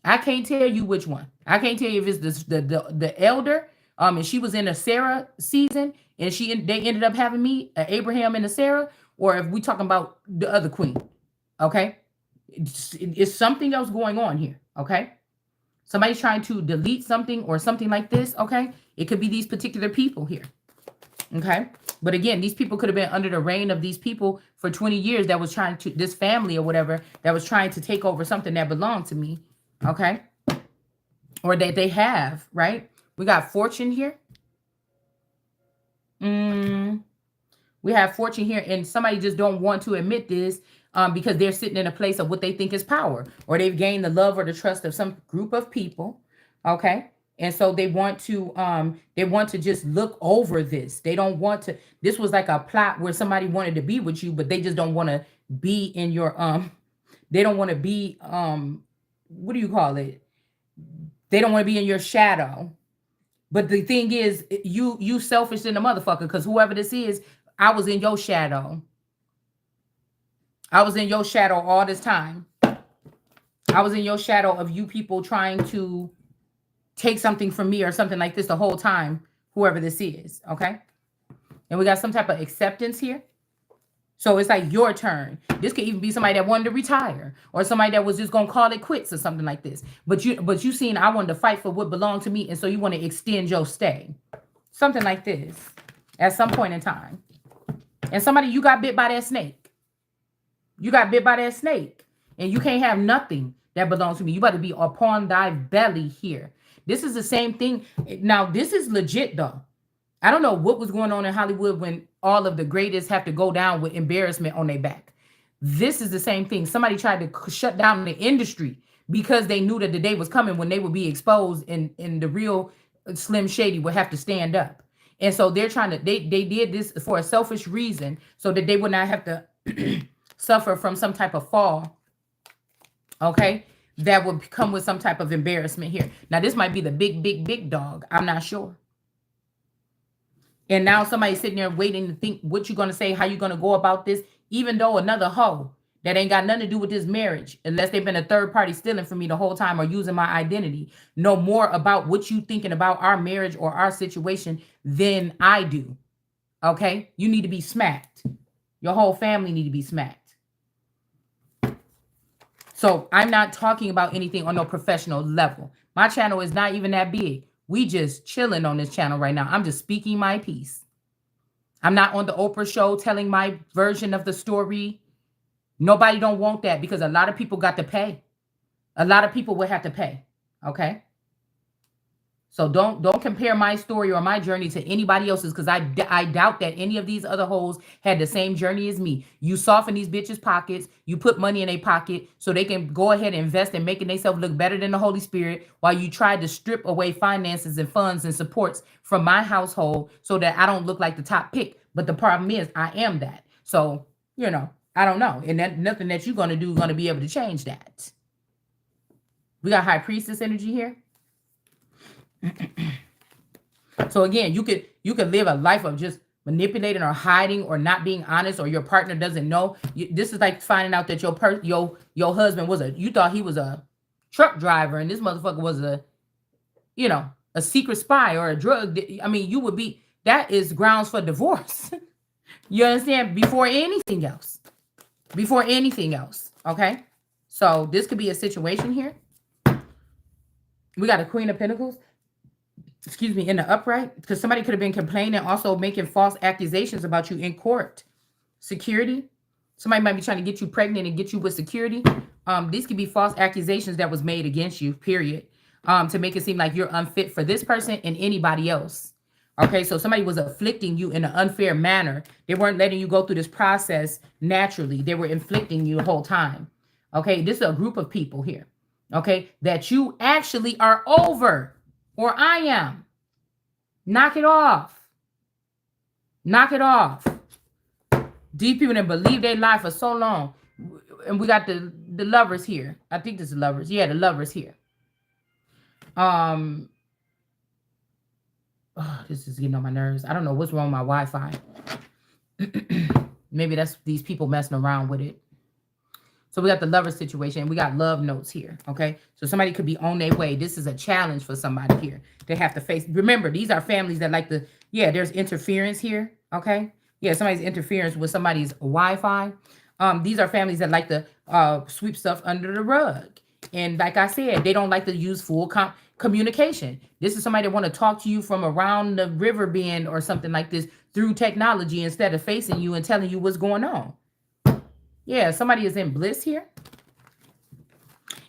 Speaker 1: I can't tell you which one. I can't tell you if it's the elder, and she was in a Sarah season, and they ended up having me, Abraham and a Sarah, or if we talking about the other queen. Okay, it's something else going on here. Okay, somebody's trying to delete something or something like this. Okay, it could be these particular people here. Okay. But again, these people could have been under the reign of these people for 20 years that was trying to, this family or whatever, that was trying to take over something that belonged to me. Okay. Or that they have, right? We got fortune here. We have fortune here, and somebody just don't want to admit this because they're sitting in a place of what they think is power, or they've gained the love or the trust of some group of people. Okay. And so they want to just look over this. They don't want to, this was like a plot where somebody wanted to be with you, but they just don't want to be in your, they don't want to be, what do you call it? They don't want to be in your shadow. But the thing is, you selfish in the motherfucker, because whoever this is, I was in your shadow. I was in your shadow all this time. I was in your shadow of you people trying to take something from me or something like this the whole time, whoever this is, okay? And we got some type of acceptance here. So it's like your turn. This could even be somebody that wanted to retire, or somebody that was just gonna call it quits or something like this. But you seen I wanted to fight for what belonged to me, and so you want to extend your stay. Something like this at some point in time. And somebody, you got bit by that snake. You got bit by that snake, and you can't have nothing that belongs to me. You got to be upon thy belly here. This is the same thing. Now, this is legit, though. I don't know what was going on in Hollywood when all of the greatest have to go down with embarrassment on their back. This is the same thing. Somebody tried to shut down the industry because they knew that the day was coming when they would be exposed, and the real Slim Shady would have to stand up. And so they're trying to, they did this for a selfish reason so that they would not have to suffer from some type of fall. Okay? That would come with some type of embarrassment here. Now, this might be the big dog. I'm not sure. And now somebody's sitting there waiting to think what you're going to say, how you're going to go about this, even though another hoe that ain't got nothing to do with this marriage, unless they've been a third party stealing from me the whole time or using my identity, know more about what you thinking about our marriage or our situation than I do. Okay? You need to be smacked. Your whole family need to be smacked. So I'm not talking about anything on no professional level. My channel is not even that big. We just chilling on this channel right now. I'm just speaking my piece. I'm not on the Oprah show telling my version of the story. Nobody don't want that because a lot of people got to pay. A lot of people will have to pay. Okay? So don't compare my story or my journey to anybody else's, because I doubt that any of these other hoes had the same journey as me. You soften these bitches' pockets. You put money in their pocket so they can go ahead and invest in making themselves look better than the Holy Spirit, while you tried to strip away finances and funds and supports from my household so that I don't look like the top pick. But the problem is I am that. So, I don't know. And that nothing that you're going to do is going to be able to change that. We got High Priestess energy here. So again, you could live a life of just manipulating or hiding or not being honest, or your partner doesn't know. This is like finding out that your husband was you thought he was a truck driver, and this motherfucker was a secret spy or a drug. I mean, that is grounds for divorce. You understand? Before anything else. Okay. So this could be a situation here. We got a Queen of Pentacles, excuse me, in the upright, because somebody could have been complaining, also making false accusations about you in court. Security. Somebody might be trying to get you pregnant and get you with security. These could be false accusations that was made against you, period. To make it seem like you're unfit for this person and anybody else. Okay, so somebody was afflicting you in an unfair manner. They weren't letting you go through this process naturally. They were inflicting you the whole time. Okay, this is a group of people here. Okay, that you actually are over, or I am. Knock it off. Knock it off. These people didn't believe their life for so long. And we got the lovers here. I think this is lovers. Yeah, the lovers here. Oh, this is getting on my nerves. I don't know what's wrong with my Wi-Fi. Maybe that's these people messing around with it. So we got the lover situation. We got love notes here. Okay. So somebody could be on their way. This is a challenge for somebody here. They have to face. Remember, these are families that like to, yeah, there's interference here. Okay. Yeah, somebody's interference with somebody's Wi-Fi. These are families that like to sweep stuff under the rug. And like I said, they don't like to use full communication. This is somebody that want to talk to you from around the river bend or something like this through technology instead of facing you and telling you what's going on. Yeah, somebody is in bliss here.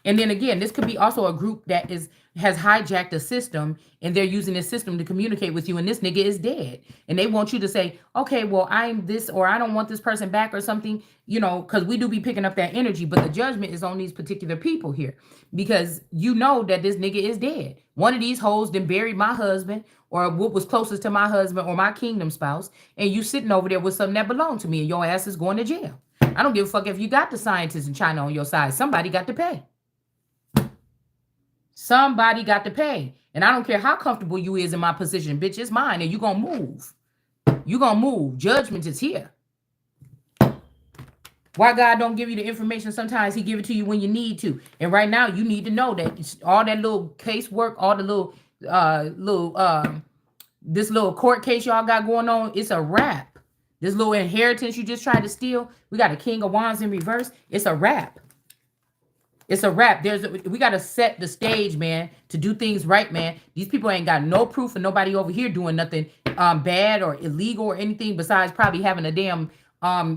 Speaker 1: And then again, this could be also a group that has hijacked a system and they're using this system to communicate with you, and this nigga is dead. And they want you to say, okay, well, I'm this, or I don't want this person back or something, you know, because we do be picking up that energy. But the judgment is on these particular people here because you know that this nigga is dead. One of these hoes then buried my husband or what was closest to my husband or my kingdom spouse, and you sitting over there with something that belonged to me, and your ass is going to jail. I don't give a fuck if you got the scientists in China on your side. Somebody got to pay. Somebody got to pay. And I don't care how comfortable you is in my position. Bitch, it's mine and you going to move. You going to move. Judgment is here. Why God don't give you the information? Sometimes he give it to you when you need to. And right now you need to know that all that little casework, all the this little court case y'all got going on, it's a wrap. This little inheritance you just tried to steal, we got a King of Wands in reverse. It's a wrap. It's a wrap. We got to set the stage, man, to do things right, man. These people ain't got no proof of nobody over here doing nothing bad or illegal or anything besides probably having a damn,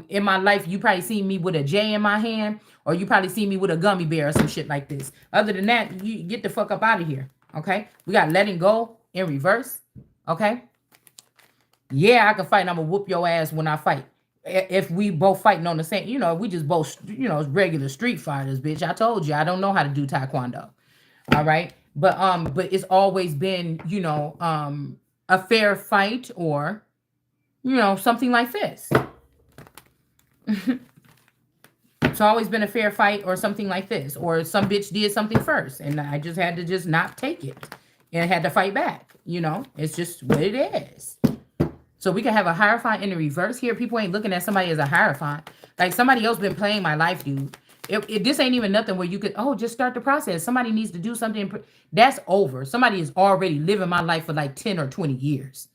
Speaker 1: in my life, you probably seen me with a J in my hand, or you probably see me with a gummy bear or some shit like this. Other than that, you get the fuck up out of here, okay? We got letting go in reverse, okay? Yeah, I can fight and I'm going to whoop your ass when I fight. If we both fighting on the same, you know, we just both, you know, regular street fighters, bitch. I told you, I don't know how to do taekwondo. All right. But it's always been, you know, a fair fight or, you know, something like this. It's always been a fair fight or something like this, or some bitch did something first and I just had to just not take it and had to fight back. You know, it's just what it is. So we can have a Hierophant in the reverse here. People ain't looking at somebody as a Hierophant. Like somebody else been playing my life, dude. This ain't even nothing where you could, oh, just start the process. Somebody needs to do something. That's over. Somebody is already living my life for like 10 or 20 years.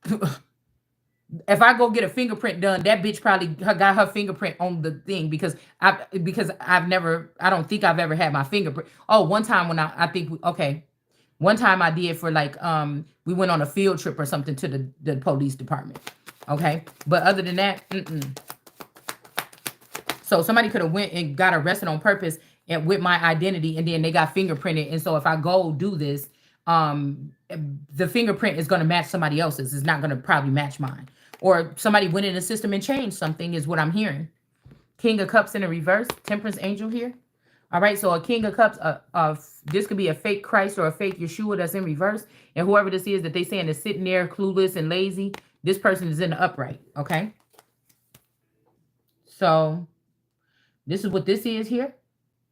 Speaker 1: If I go get a fingerprint done, that bitch probably got her fingerprint on the thing because I don't think I've ever had my fingerprint. Oh, one time when one time I did for like, we went on a field trip or something to the police department. Okay. But other than that, So somebody could have went and got arrested on purpose and with my identity, and then they got fingerprinted. And so if I go do this, the fingerprint is going to match somebody else's. It's not going to probably match mine. Or somebody went in the system and changed something is what I'm hearing. King of Cups in a reverse, Temperance Angel here. All right, so a King of Cups, this could be a fake Christ or a fake Yeshua that's in reverse. And whoever this is that they saying is sitting there clueless and lazy, this person is in the upright, okay? So this is what this is here,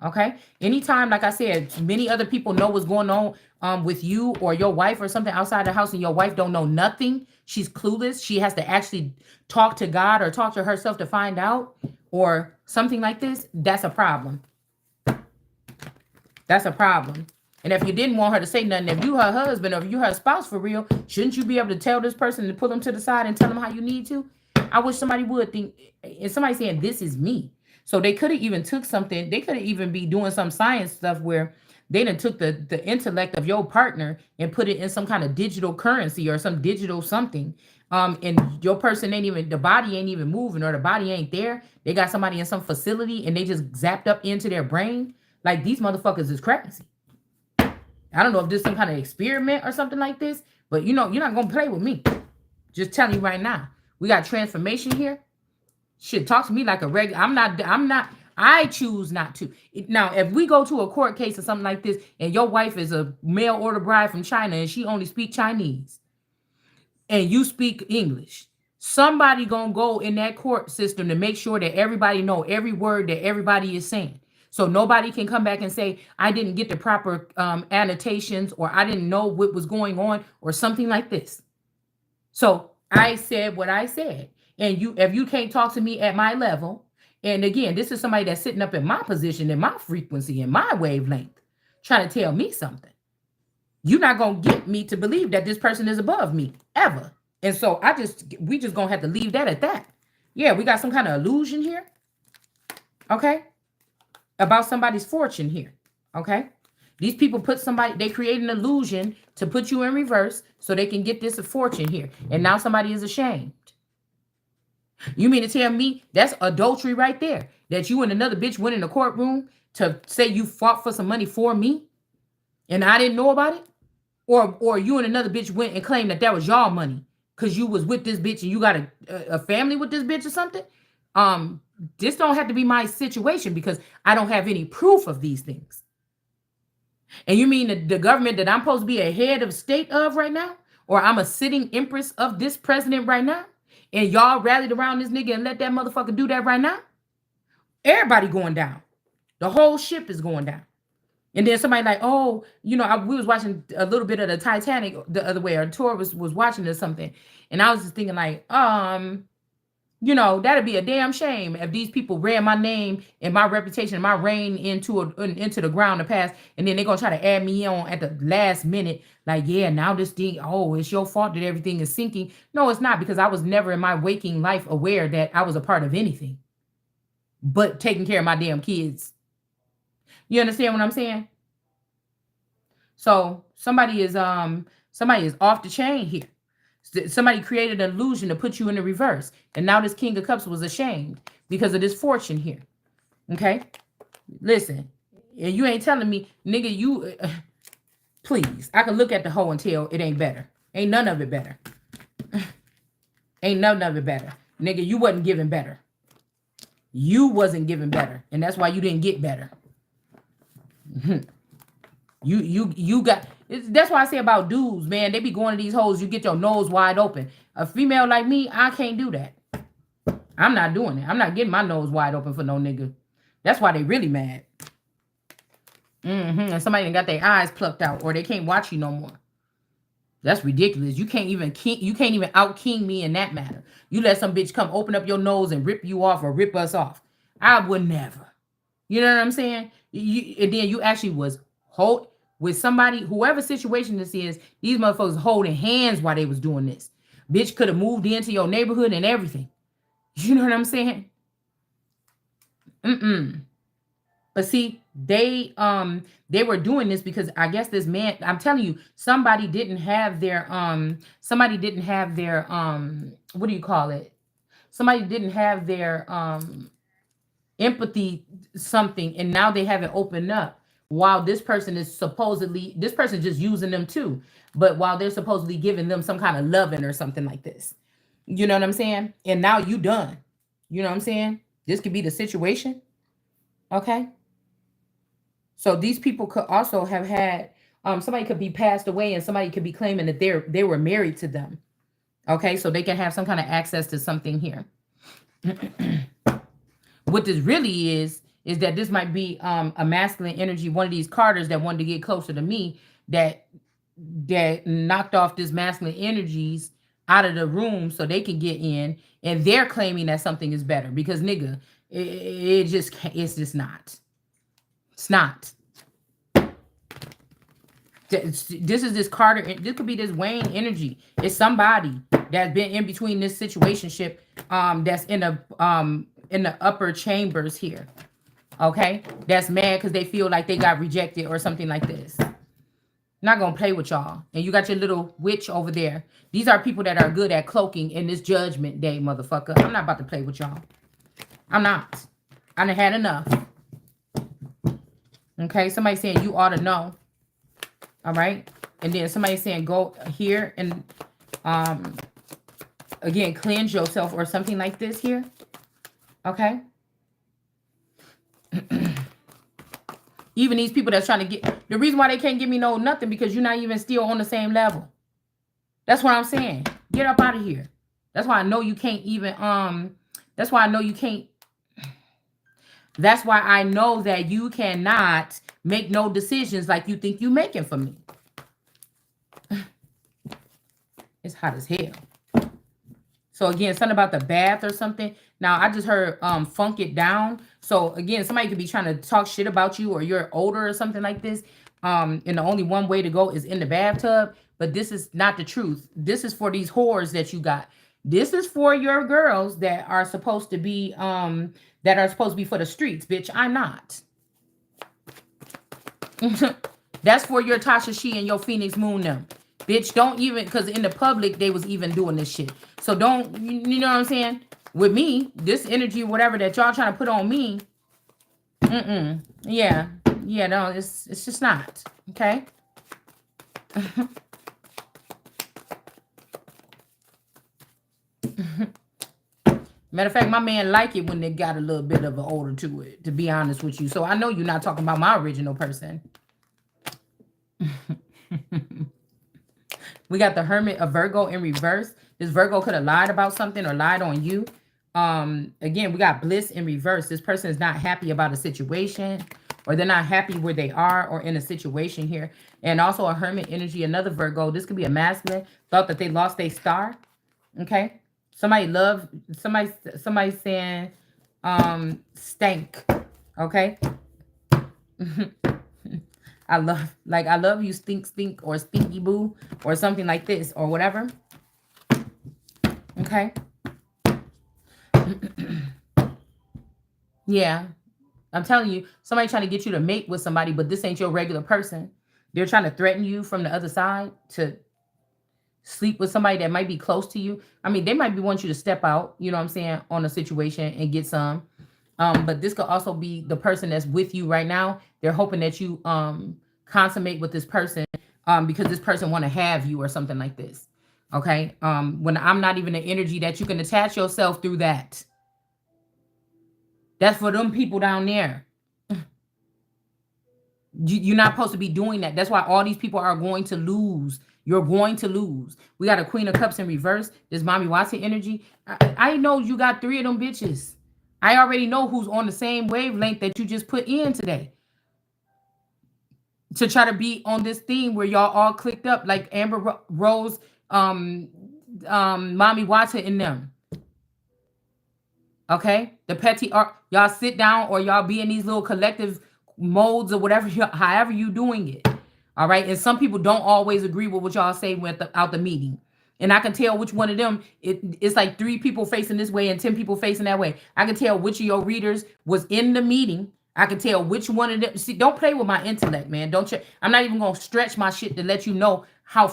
Speaker 1: okay? Anytime, like I said, many other people know what's going on with you or your wife or something outside the house and your wife don't know nothing. She's clueless. She has to actually talk to God or talk to herself to find out or something like this. That's a problem. That's a problem. And if you didn't want her to say nothing, if you her husband or if you her spouse for real, shouldn't you be able to tell this person to pull them to the side and tell them how you need to? I wish somebody would think, and somebody saying, this is me. So they could have even took something. They could have even be doing some science stuff where they done took the intellect of your partner and put it in some kind of digital currency or some digital something. And your person ain't even, the body ain't even moving or the body ain't there. They got somebody in some facility and they just zapped up into their brain. Like these motherfuckers is crazy. I don't know if this is some kind of experiment or something like this, but you know, you're not gonna play with me. Just telling you right now. We got transformation here. Shit, talk to me like a regular. I choose not to. Now, if we go to a court case or something like this, and your wife is a mail order bride from China and she only speak Chinese, and you speak English, somebody gonna go in that court system to make sure that everybody know every word that everybody is saying. So nobody can come back and say, I didn't get the proper annotations or I didn't know what was going on or something like this. So I said what I said. And you, if you can't talk to me at my level, and again, this is somebody that's sitting up in my position, in my frequency, in my wavelength, trying to tell me something. You're not gonna get me to believe that this person is above me ever. And so we just gonna have to leave that at that. Yeah, we got some kind of illusion here. Okay. About somebody's fortune here. Okay. These people they create an illusion to put you in reverse so they can get this fortune here. And now somebody is ashamed. You mean to tell me that's adultery right there? That you and another bitch went in the courtroom to say you fought for some money for me and I didn't know about it? Or you and another bitch went and claimed that was y'all money because you was with this bitch and you got a family with this bitch or something? This don't have to be my situation because I don't have any proof of these things. And you mean the government that I'm supposed to be a head of state of right now? Or I'm a sitting empress of this president right now? And y'all rallied around this nigga and let that motherfucker do that right now? Everybody going down. The whole ship is going down. And then somebody like, oh, you know, we was watching a little bit of the Titanic the other way, or Tor was watching or something. And I was just thinking like, you know, that'd be a damn shame if these people ran my name and my reputation and my reign into the ground to pass, and then they're gonna try to add me on at the last minute. Like, yeah, now this thing, oh, it's your fault that everything is sinking. No, it's not, because I was never in my waking life aware that I was a part of anything but taking care of my damn kids. You understand what I'm saying? So somebody is off the chain here. Somebody created an illusion to put you in the reverse. And now this King of Cups was ashamed because of this fortune here. Okay? Listen, and you ain't telling me, nigga, you, please. I can look at the hoe and tell it ain't better. Ain't none of it better. Ain't none of it better. Nigga, you wasn't giving better. You wasn't giving better. And that's why you didn't get better. You got, that's why I say about dudes, man, they be going to these hoes, you get your nose wide open. A female like me, I can't do that. I'm not doing it. I'm not getting my nose wide open for no nigga. That's why they really mad. And somebody done got their eyes plucked out, or they can't watch you no more. That's ridiculous. You can't even out king me in that matter. You let some bitch come open up your nose and rip you off or rip us off. I would never. You know what I'm saying? And then you actually was with somebody, whoever situation this is, these motherfuckers holding hands while they was doing this. Bitch could have moved into your neighborhood and everything. You know what I'm saying? But see, they were doing this because I guess this man, I'm telling you, somebody didn't have their what do you call it? Somebody didn't have their empathy something, and now they haven't opened up. While this person is just using them too, but while they're supposedly giving them some kind of loving or something like this. You know what I'm saying? And now you done. You know what I'm saying? This could be the situation. Okay. So these people could also have had, somebody could be passed away and somebody could be claiming that they were married to them. Okay. So they can have some kind of access to something here. What this really is that this might be a masculine energy, one of these Carters that wanted to get closer to me, that knocked off this masculine energies out of the room so they can get in, and they're claiming that something is better because nigga, it's just not. It's not. This is this Carter. This could be this Wayne energy. It's somebody that's been in between this situationship. That's in a in the upper chambers here. Okay, that's mad because they feel like they got rejected or something like this. Not gonna play with y'all. And you got your little witch over there. These are people that are good at cloaking in this judgment day, motherfucker. I'm not about to play with y'all. I'm not. I done had enough. Okay, somebody saying you ought to know. All right. And then somebody saying go here and again cleanse yourself or something like this here. Okay. Even these people that's trying to get, the reason why they can't give me no nothing because you're not even still on the same level. That's what I'm saying. Get up out of here. That's why I know you can't even that's why I know you can't. That's why I know that you cannot make no decisions like you think you making for me. It's hot as hell. So again, something about the bath or something. Now I just heard funk it down. So again, somebody could be trying to talk shit about you or you're older or something like this. And the only one way to go is in the bathtub. But this is not the truth. This is for these whores that you got. This is for your girls that are supposed to be for the streets, bitch. I'm not. That's for your Tasha She and your Phoenix Moon them. Bitch, don't even, because in the public, they was even doing this shit. So don't, you know what I'm saying? With me, this energy, whatever that y'all trying to put on me, yeah, no, it's just not, okay? Matter of fact, my man like it when they got a little bit of an odor to it, to be honest with you. So I know you're not talking about my original person. We got the Hermit of Virgo in reverse. This Virgo could have lied about something or lied on you. Again, we got Bliss in reverse. This person is not happy about a situation or they're not happy where they are or in a situation here. And also a Hermit energy, another Virgo. This could be a masculine. Thought that they lost their star. Okay. Somebody saying stank. Okay. I love you, stink, or stinky boo, or something like this, or whatever. Okay. Yeah. I'm telling you, somebody trying to get you to mate with somebody, but this ain't your regular person. They're trying to threaten you from the other side to sleep with somebody that might be close to you. I mean, they might be want you to step out, you know what I'm saying, on a situation and get some. But this could also be the person that's with you right now. They're hoping that you consummate with this person because this person want to have you or something like this. Okay. When I'm not even the energy that you can attach yourself through that. That's for them people down there. You're not supposed to be doing that. That's why all these people are going to lose. You're going to lose. We got a Queen of Cups in reverse. This Mommy Watson energy. I know you got 3 of them bitches. I already know who's on the same wavelength that you just put in today. To try to be on this theme where y'all all clicked up like Amber Rose, Mommy Watson and them. Okay? The petty art. Y'all sit down or y'all be in these little collective modes or whatever, however you doing it. All right? And some people don't always agree with what y'all say out the meeting. And I can tell which one of them, it's like 3 people facing this way and 10 people facing that way. I can tell which of your readers was in the meeting. I can tell which one of them. See, don't play with my intellect, man. Don't you? I'm not even going to stretch my shit to let you know how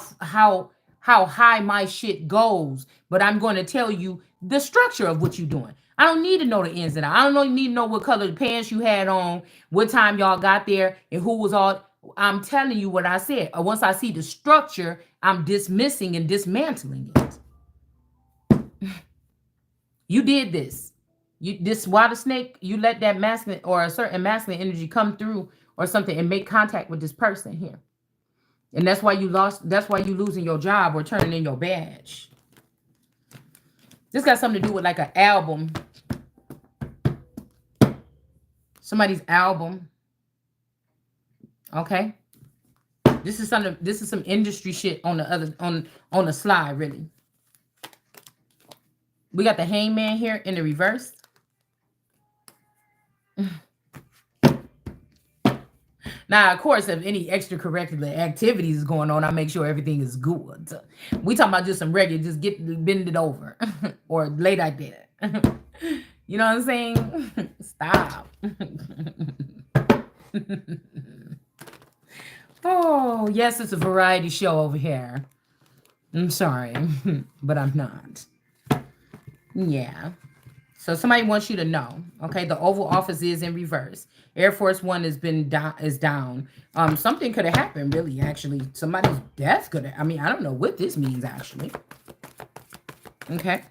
Speaker 1: high my shit goes. But I'm going to tell you the structure of what you're doing. I don't need to know the ins and outs. I don't need to know what color pants you had on, what time y'all got there, and who was all. I'm telling you what I said. Once I see the structure, I'm dismissing and dismantling it. You did this. This water snake, you let that masculine or a certain masculine energy come through or something and make contact with this person here. And that's why you lost. That's why you losing your job or turning in your badge. This got something to do with like an album. Somebody's album. Okay. This is some industry shit on the other on the slide, really. We got the Hangman here in the reverse. Now, of course, if any extracurricular activities is going on, I make sure everything is good. We talking about just some regular, just bend it over or lay like that. You know what I'm saying? Stop. Oh, yes, it's a variety show over here. I'm sorry, but I'm not. Yeah. So somebody wants you to know, okay? The Oval Office is in reverse. Air Force One has been down. Is down. Something could have happened. Really, actually, somebody's death could have. I mean, I don't know what this means actually. Okay.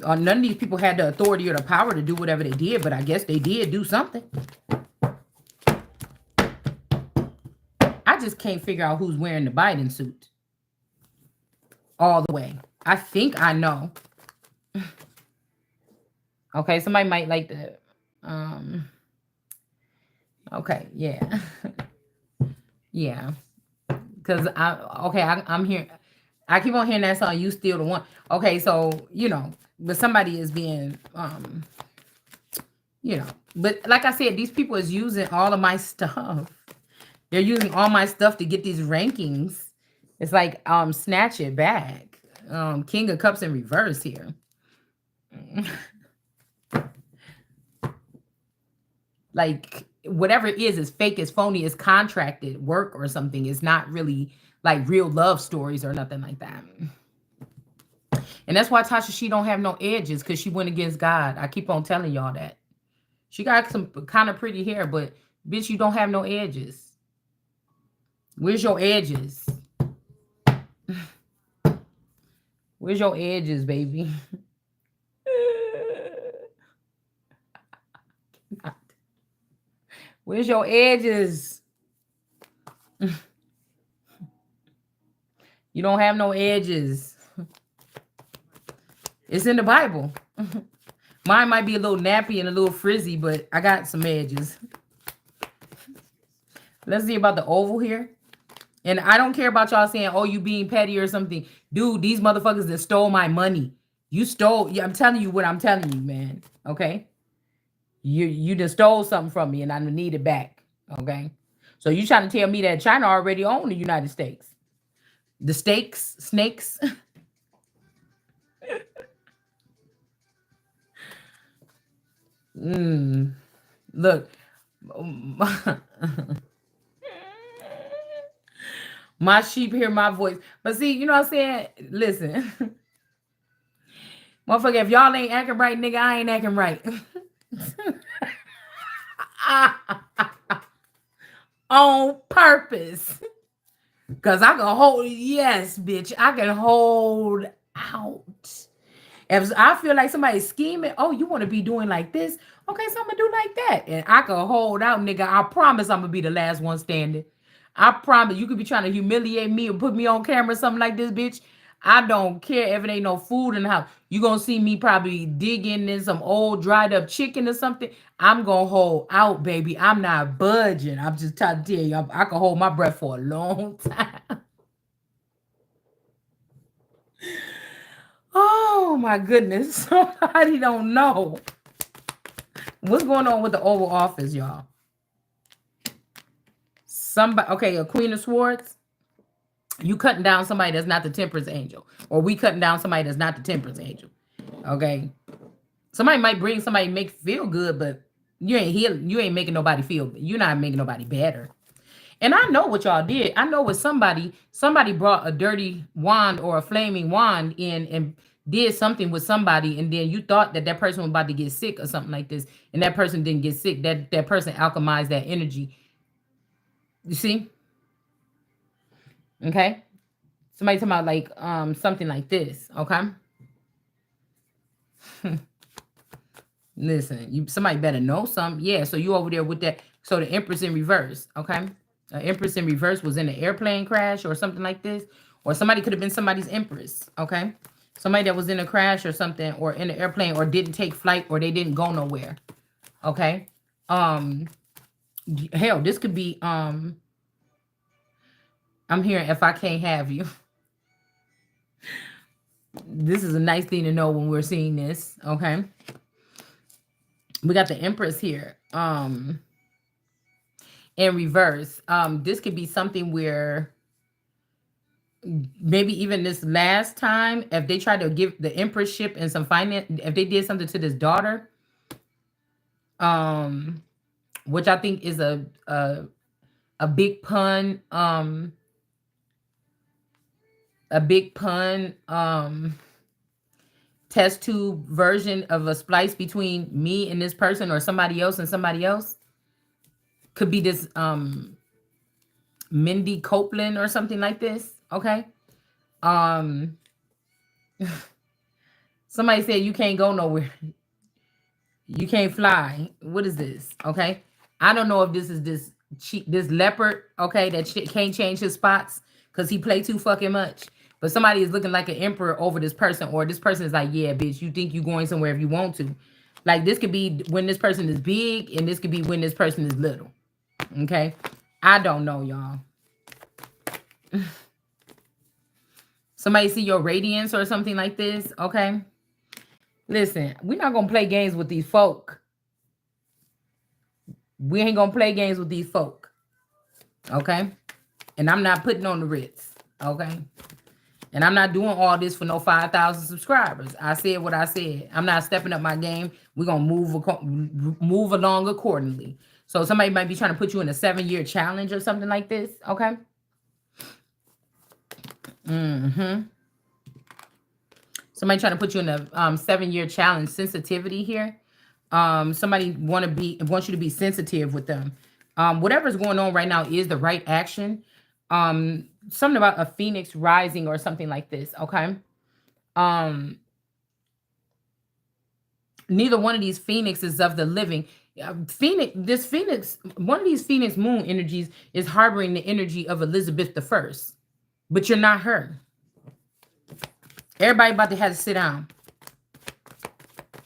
Speaker 1: None of these people had the authority or the power to do whatever they did, but I guess they did do something. I just can't figure out who's wearing the Biden suit all the way. I think I know. Okay, somebody might like the. Okay, yeah, yeah. Because I'm here. I keep on hearing that song. You still the one. Okay, so but somebody is being But like I said, these people is using all of my stuff. They're using all my stuff to get these rankings. It's like snatch it back. King of Cups in reverse here. Like whatever it is fake, is phony, is contracted work or something. It's not really like real love stories or nothing like that. And that's why Tasha, she don't have no edges, because she went against God. I keep on telling y'all that. She got some kind of pretty hair, but bitch, you don't have no edges. Where's your edges? Where's your edges, baby? Where's your edges? You don't have no edges. It's in the Bible. Mine might be a little nappy and a little frizzy, but I got some edges. Let's see about the oval here. And I don't care about y'all saying, oh, you being petty or something. Dude, these motherfuckers that stole my money. You stole. Yeah, I'm telling you what I'm telling you, man. Okay? You just stole something from me and I need it back. Okay? So you trying to tell me that China already owned the United States? The snakes. Look. My sheep hear my voice. But see, you know what I'm saying? Listen. Motherfucker, if y'all ain't acting right, nigga, I ain't acting right. On purpose. Because I can hold, yes, bitch. I can hold out. If I feel like somebody's scheming, oh, you want to be doing like this? Okay, so I'm going to do like that. And I can hold out, nigga. I promise I'm going to be the last one standing. I promise. You could be trying to humiliate me or put me on camera or something like this, bitch. I don't care if it ain't no food in the house. You going to see me probably digging in some old dried up chicken or something. I'm going to hold out, baby. I'm not budging. I'm just trying to tell you, I can hold my breath for a long time. Oh, my goodness. Somebody don't know. What's going on with the Oval Office, y'all? Somebody, okay, a Queen of Swords. You cutting down somebody that's not the Temperance Angel, or we cutting down somebody that's not the Temperance Angel. Okay, somebody might bring somebody make feel good, but you ain't healing. You ain't making nobody feel. You're not making nobody better. And I know what y'all did. I know what somebody brought a dirty wand or a flaming wand in and did something with somebody, and then you thought that person was about to get sick or something like this, and that person didn't get sick. That person alchemized that energy. You see? Okay. Somebody talking about like something like this. Okay. Listen, somebody better know something. Yeah, so you over there with that. So the Empress in reverse, okay? Empress in reverse was in an airplane crash or something like this. Or somebody could have been somebody's Empress, okay? Somebody that was in a crash or something, or in an airplane, or didn't take flight, or they didn't go nowhere. Okay. Hell, this could be I'm hearing if I can't have you. This is a nice thing to know when we're seeing this, okay? We got the Empress here. In reverse. This could be something where maybe even this last time, if they tried to give the empressship and some finance, if they did something to this daughter, um, which I think is a big pun, a big pun, test tube version of a splice between me and this person, or somebody else and somebody else, could be this Mindy Copeland or something like this. Okay. Um, somebody said you can't go nowhere. You can't fly. What is this? Okay. I don't know if this is this leopard, okay, that can't change his spots because he played too fucking much. But somebody is looking like an emperor over this person, or this person is like, yeah, bitch, you think you going somewhere if you want to. Like, this could be when this person is big, and this could be when this person is little. Okay. I don't know, y'all. Somebody see your radiance or something like this. Okay. Listen, we're not going to play games with these folk. We ain't going to play games with these folk. Okay. And I'm not putting on the Ritz. Okay. And I'm not doing all this for no 5,000 subscribers. I said what I said. I'm not stepping up my game. We're going to move along accordingly. So somebody might be trying to put you in a 7-year challenge or something like this. Okay. Somebody trying to put you in a 7-year challenge sensitivity here. Somebody wants you to be sensitive with them. Whatever's going on right now is the right action. Something about a phoenix rising or something like this. Okay. Neither one of these phoenixes of the living. Phoenix, one of these phoenix moon energies is harboring the energy of Elizabeth I, but you're not her. Everybody about to have to sit down.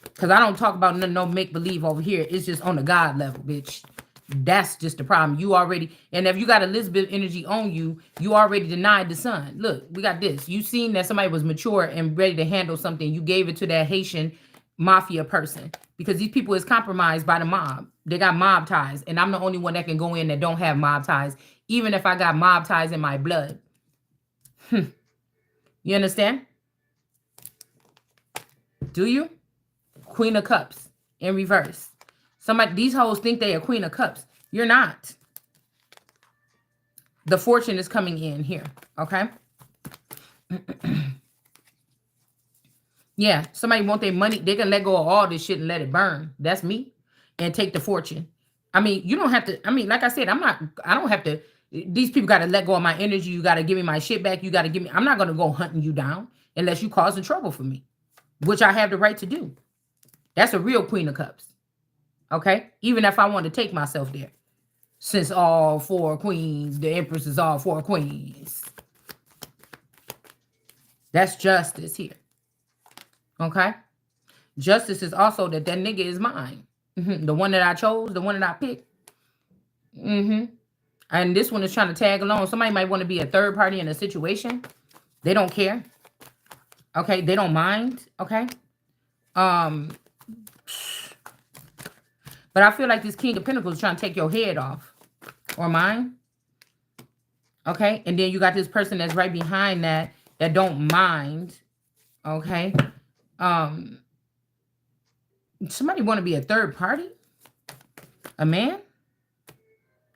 Speaker 1: Because I don't talk about no make-believe over here. It's just on the God level, bitch. That's just the problem. You already, and if you got Elizabeth energy on you, you already denied the sun. Look, we got this. You seen that somebody was mature and ready to handle something. You gave it to that Haitian mafia person. Because these people is compromised by the mob. They got mob ties. And I'm the only one that can go in that don't have mob ties. Even if I got mob ties in my blood. You understand? Do you? Queen of Cups in reverse. These hoes think they are Queen of Cups. You're not. The fortune is coming in here. Okay. Yeah. Somebody want their money. They can let go of all this shit and let it burn. That's me. And take the fortune. I mean, you don't have to. I mean, like I said, I don't have to. These people got to let go of my energy. You got to give me my shit back. You got to give me. I'm not going to go hunting you down unless you causing trouble for me, which I have the right to do. That's a real Queen of Cups. Okay? Even if I want to take myself there. Since all 4 queens, the Empress is all 4 queens. That's justice here. Okay? Justice is also that nigga is mine. The one that I chose, the one that I picked. And this one is trying to tag along. Somebody might want to be a third party in a situation. They don't care. Okay? They don't mind. Okay? But I feel like this King of Pentacles is trying to take your head off. Or mine. Okay? And then you got this person that's right behind that don't mind. Okay? Somebody want to be a third party? A man?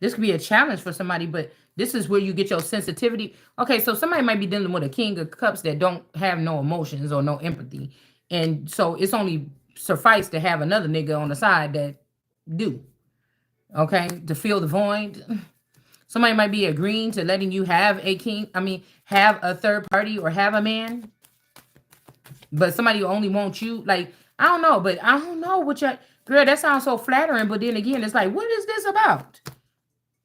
Speaker 1: This could be a challenge for somebody, but this is where you get your sensitivity. Okay, so somebody might be dealing with a King of Cups that don't have no emotions or no empathy. And so it's only suffice to have another nigga on the side that do. Okay, to fill the void. Somebody might be agreeing to letting you have have a third party or have a man. But somebody only wants you. Like, I don't know, but I don't know what your girl, that sounds so flattering. But then again, it's like, what is this about?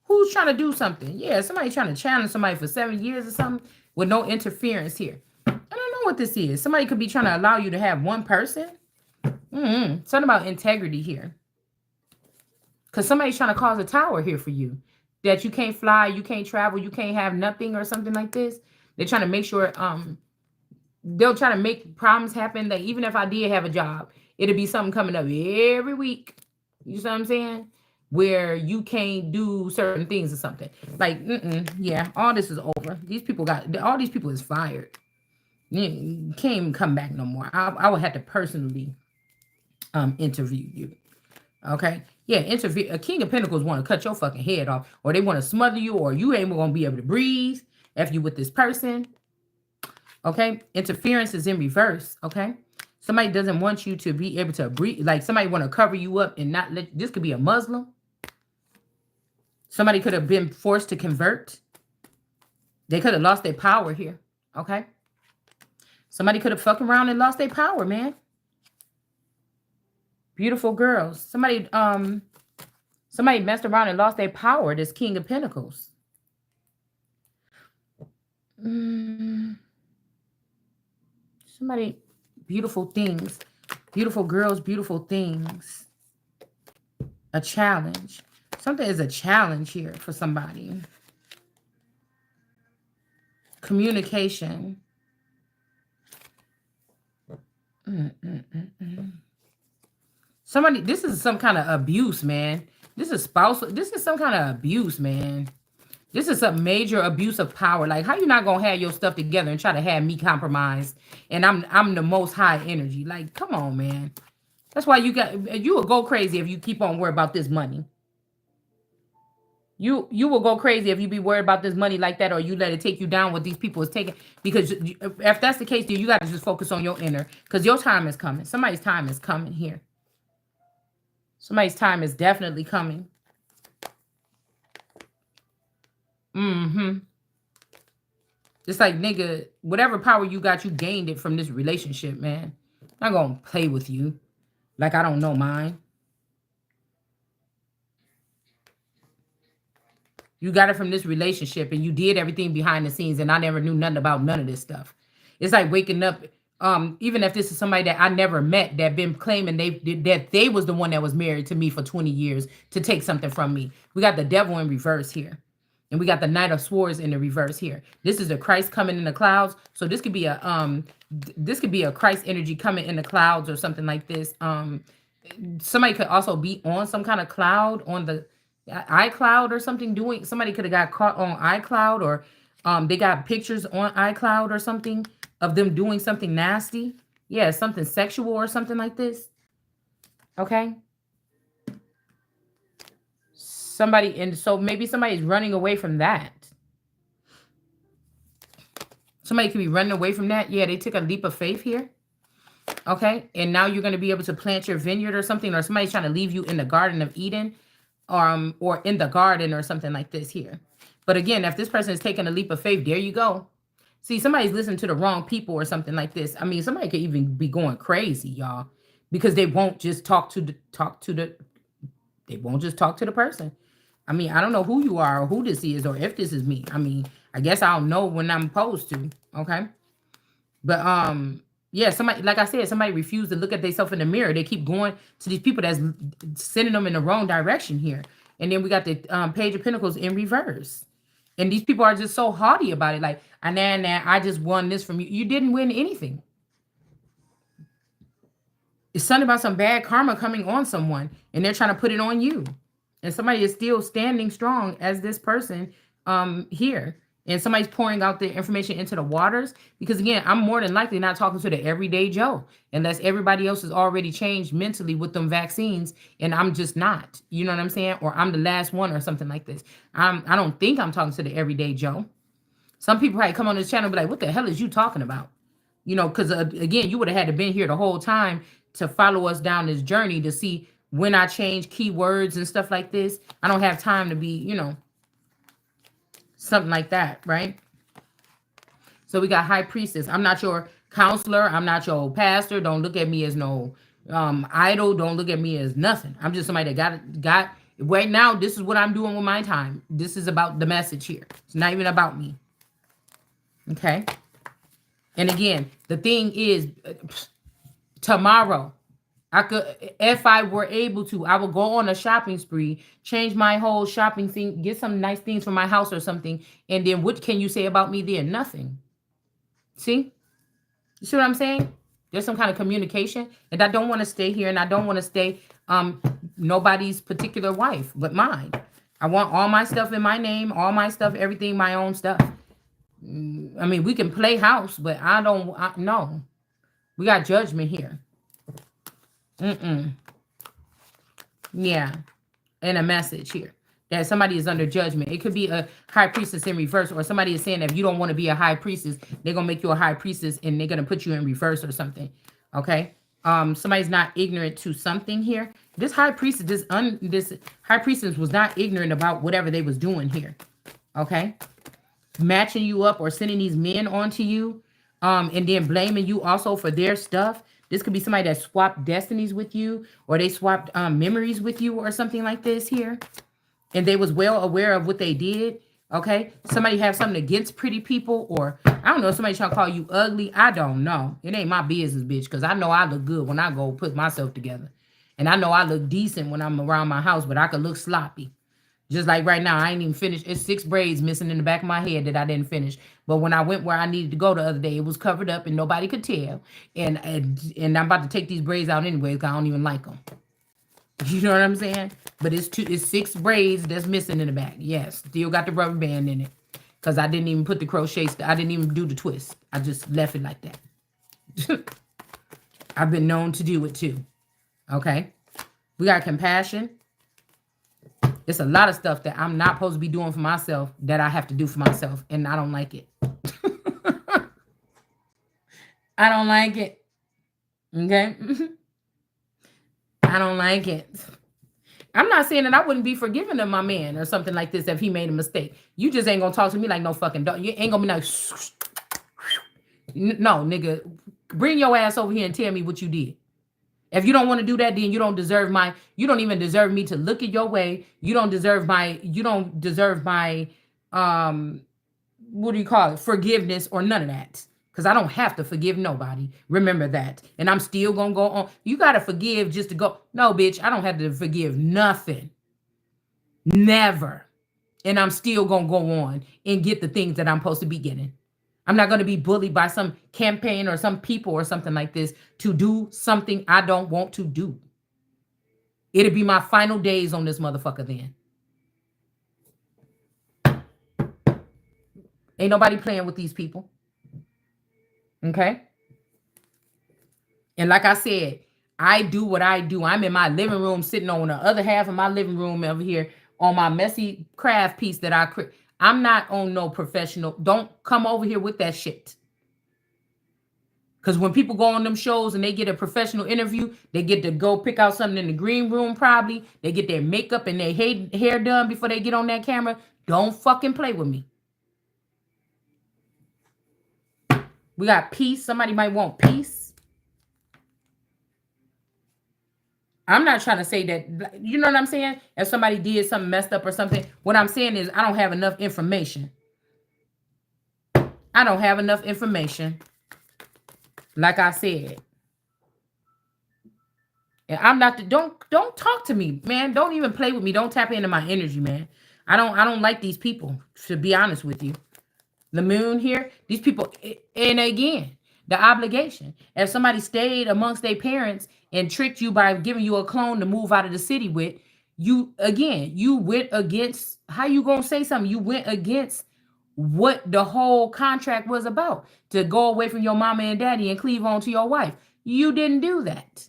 Speaker 1: Who's trying to do something? Yeah, somebody trying to challenge somebody for 7 years or something with no interference here. I don't know what this is. Somebody could be trying to allow you to have one person. Something about integrity here. Because somebody's trying to cause a tower here for you. That you can't fly, you can't travel, you can't have nothing or something like this. They're trying to make sure, they'll try to make problems happen. That even if I did have a job, it'll be something coming up every week. You see what I'm saying? where you can't do certain things or something. Like, yeah, all this is over. All these people is fired. You can't even come back no more. I would have to personally interview you. Okay? Yeah, interview. A King of Pentacles want to cut your fucking head off, or they want to smother you, or you ain't gonna be able to breathe if you with this person. Okay? Interference is in reverse. Okay? Somebody doesn't want you to be able to breathe. Like somebody want to cover you up and not let. This could be a Muslim. Somebody could have been forced to convert. They could have lost their power here. Okay? Somebody could have fucked around and lost their power, man. Beautiful girls. Somebody messed around and lost their power. This King of Pentacles. Somebody, beautiful things. Beautiful girls, beautiful things. A challenge. Something is a challenge here for somebody. Communication. Somebody, this is some kind of abuse, man. This is spousal. This is some kind of abuse, man. This is a major abuse of power. Like, how you not gonna have your stuff together and try to have me compromised? And I'm the most high energy. Like, come on, man. That's why you will go crazy if you keep on worrying about this money. You will go crazy if you be worried about this money like that, or you let it take you down what these people is taking. Because if that's the case, then you got to just focus on your inner. Because your time is coming. Somebody's time is coming here. Somebody's time is definitely coming. It's like, nigga, whatever power you got, you gained it from this relationship, man. I'm not gonna play with you like I don't know mine. You got it from this relationship, and you did everything behind the scenes, and I never knew nothing about none of this stuff. It's like waking up, even if this is somebody that I never met that been claiming that they was the one that was married to me for 20 years to take something from me. We got the devil in reverse here. And we got the Knight of Swords in the reverse here. This is the Christ coming in the clouds. So this could be a Christ energy coming in the clouds or something like this. Somebody could also be on some kind of cloud, on the iCloud or something. Somebody could have got caught on iCloud, or they got pictures on iCloud or something of them doing something nasty. Yeah, something sexual or something like this. Okay. So maybe somebody's running away from that. Somebody could be running away from that. Yeah, they took a leap of faith here. Okay, and now you're going to be able to plant your vineyard or something, or somebody's trying to leave you in the Garden of Eden, or in the garden or something like this here. But again, if this person is taking a leap of faith, there you go. See, somebody's listening to the wrong people or something like this. I mean, somebody could even be going crazy, y'all, because they won't just talk to the person. I mean, I don't know who you are or who this is or if this is me. I mean, I guess I'll know when I'm supposed to. Okay. But yeah, somebody, like I said, somebody refused to look at themselves in the mirror. They keep going to these people that's sending them in the wrong direction here. And then we got the Page of Pentacles in reverse. And these people are just so haughty about it. Like, I just won this from you. You didn't win anything. It's something about some bad karma coming on someone, and they're trying to put it on you. And somebody is still standing strong as this person here. And somebody's pouring out the information into the waters. Because again, I'm more than likely not talking to the everyday Joe. Unless everybody else has already changed mentally with them vaccines. And I'm just not. You know what I'm saying? Or I'm the last one or something like this. I don't think I'm talking to the everyday Joe. Some people probably come on this channel and be like, what the hell is you talking about? You know, because again, you would have had to been here the whole time to follow us down this journey to see when I change keywords and stuff like this. I don't have time to be, you know, something like that, right? So we got High Priestess. I'm not your counselor. I'm not your pastor. Don't look at me as no idol. Don't look at me as nothing. I'm just somebody that got right now. This is what I'm doing with my time. This is about the message here. It's not even about me. Okay. And again, the thing is, tomorrow, I could, if I were able to, I would go on a shopping spree, change my whole shopping thing, get some nice things for my house or something. And then what can you say about me there? Nothing. See? You see what I'm saying? There's some kind of communication. And I don't want to stay here, and I don't want to stay nobody's particular wife but mine. I want all my stuff in my name, all my stuff, everything my own stuff. I mean, we can play house, but I don't, no. We got judgment here. Yeah. And a message here that somebody is under judgment. It could be a high priestess in reverse, or somebody is saying that if you don't want to be a high priestess, they're going to make you a high priestess and they're going to put you in reverse or something. Okay. Somebody's not ignorant to something here. This high priestess, this high priestess was not ignorant about whatever they was doing here. Okay. Matching you up or sending these men onto you, and then blaming you also for their stuff. This could be somebody that swapped destinies with you, or they swapped memories with you or something like this here. And they was well aware of what they did. Okay. Somebody have something against pretty people, or I don't know, somebody trying to call you ugly. I don't know. It ain't my business, bitch, because I know I look good when I go put myself together. And I know I look decent when I'm around my house, but I could look sloppy. Just like right now, I ain't even finished. It's 6 braids missing in the back of my head that I didn't finish. But when I went where I needed to go the other day, it was covered up and nobody could tell. And I'm about to take these braids out anyway because I don't even like them. You know what I'm saying? But it's 6 braids that's missing in the back. Yes, still got the rubber band in it because I didn't even put the crochet. I didn't even do the twist. I just left it like that. I've been known to do it too. Okay. We got compassion. It's a lot of stuff that I'm not supposed to be doing for myself that I have to do for myself, and I don't like it. I don't like it. Okay? I don't like it. I'm not saying that I wouldn't be forgiving of my man or something like this if he made a mistake. You just ain't gonna talk to me like no fucking dog. You ain't gonna be like, no, nigga, bring your ass over here and tell me what you did. If you don't want to do that, then you don't even deserve me to look at your way. You don't deserve my, what do you call it? Forgiveness or none of that. Because I don't have to forgive nobody. Remember that. And I'm still going to go on. You got to forgive just to go. No, bitch, I don't have to forgive nothing. Never. And I'm still going to go on and get the things that I'm supposed to be getting. I'm not going to be bullied by some campaign or some people or something like this to do something I don't want to do. It'll be my final days on this motherfucker then. Ain't nobody playing with these people. Okay? And like I said, I do what I do. I'm in my living room sitting on the other half of my living room over here on my messy craft piece that I create. I'm not on no professional. Don't come over here with that shit. Because when people go on them shows and they get a professional interview, they get to go pick out something in the green room probably. They get their makeup and their hair done before they get on that camera. Don't fucking play with me. We got peace. Somebody might want peace. I'm not trying to say that, you know what I'm saying? If somebody did something messed up or something, what I'm saying is I don't have enough information. I don't have enough information. Like I said. And I'm not, don't talk to me, man. Don't even play with me. Don't tap into my energy, man. I don't like these people, to be honest with you. The moon here, these people, and again, the obligation. If somebody stayed amongst their parents and tricked you by giving you a clone to move out of the city with, you went against, how you gonna say something? You went against what the whole contract was about, to go away from your mama and daddy and cleave on to your wife. You didn't do that.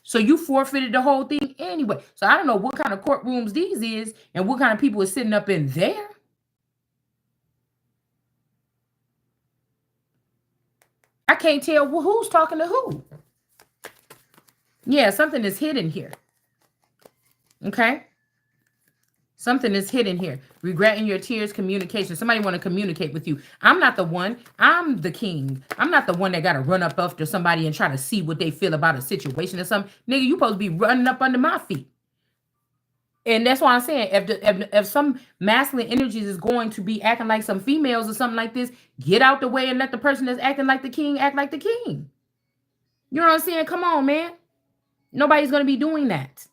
Speaker 1: So you forfeited the whole thing anyway. So I don't know what kind of courtrooms these is and what kind of people are sitting up in there. I can't tell who's talking to who. Yeah, something is hidden here. Okay? Something is hidden here. Regretting your tears, communication. Somebody want to communicate with you. I'm not the one. I'm the king. I'm not the one that got to run up after somebody and try to see what they feel about a situation or something. Nigga, you supposed to be running up under my feet. And that's why I'm saying, if some masculine energies is going to be acting like some females or something like this, get out the way and let the person that's acting like the king act like the king. You know what I'm saying? Come on, man. Nobody's going to be doing that.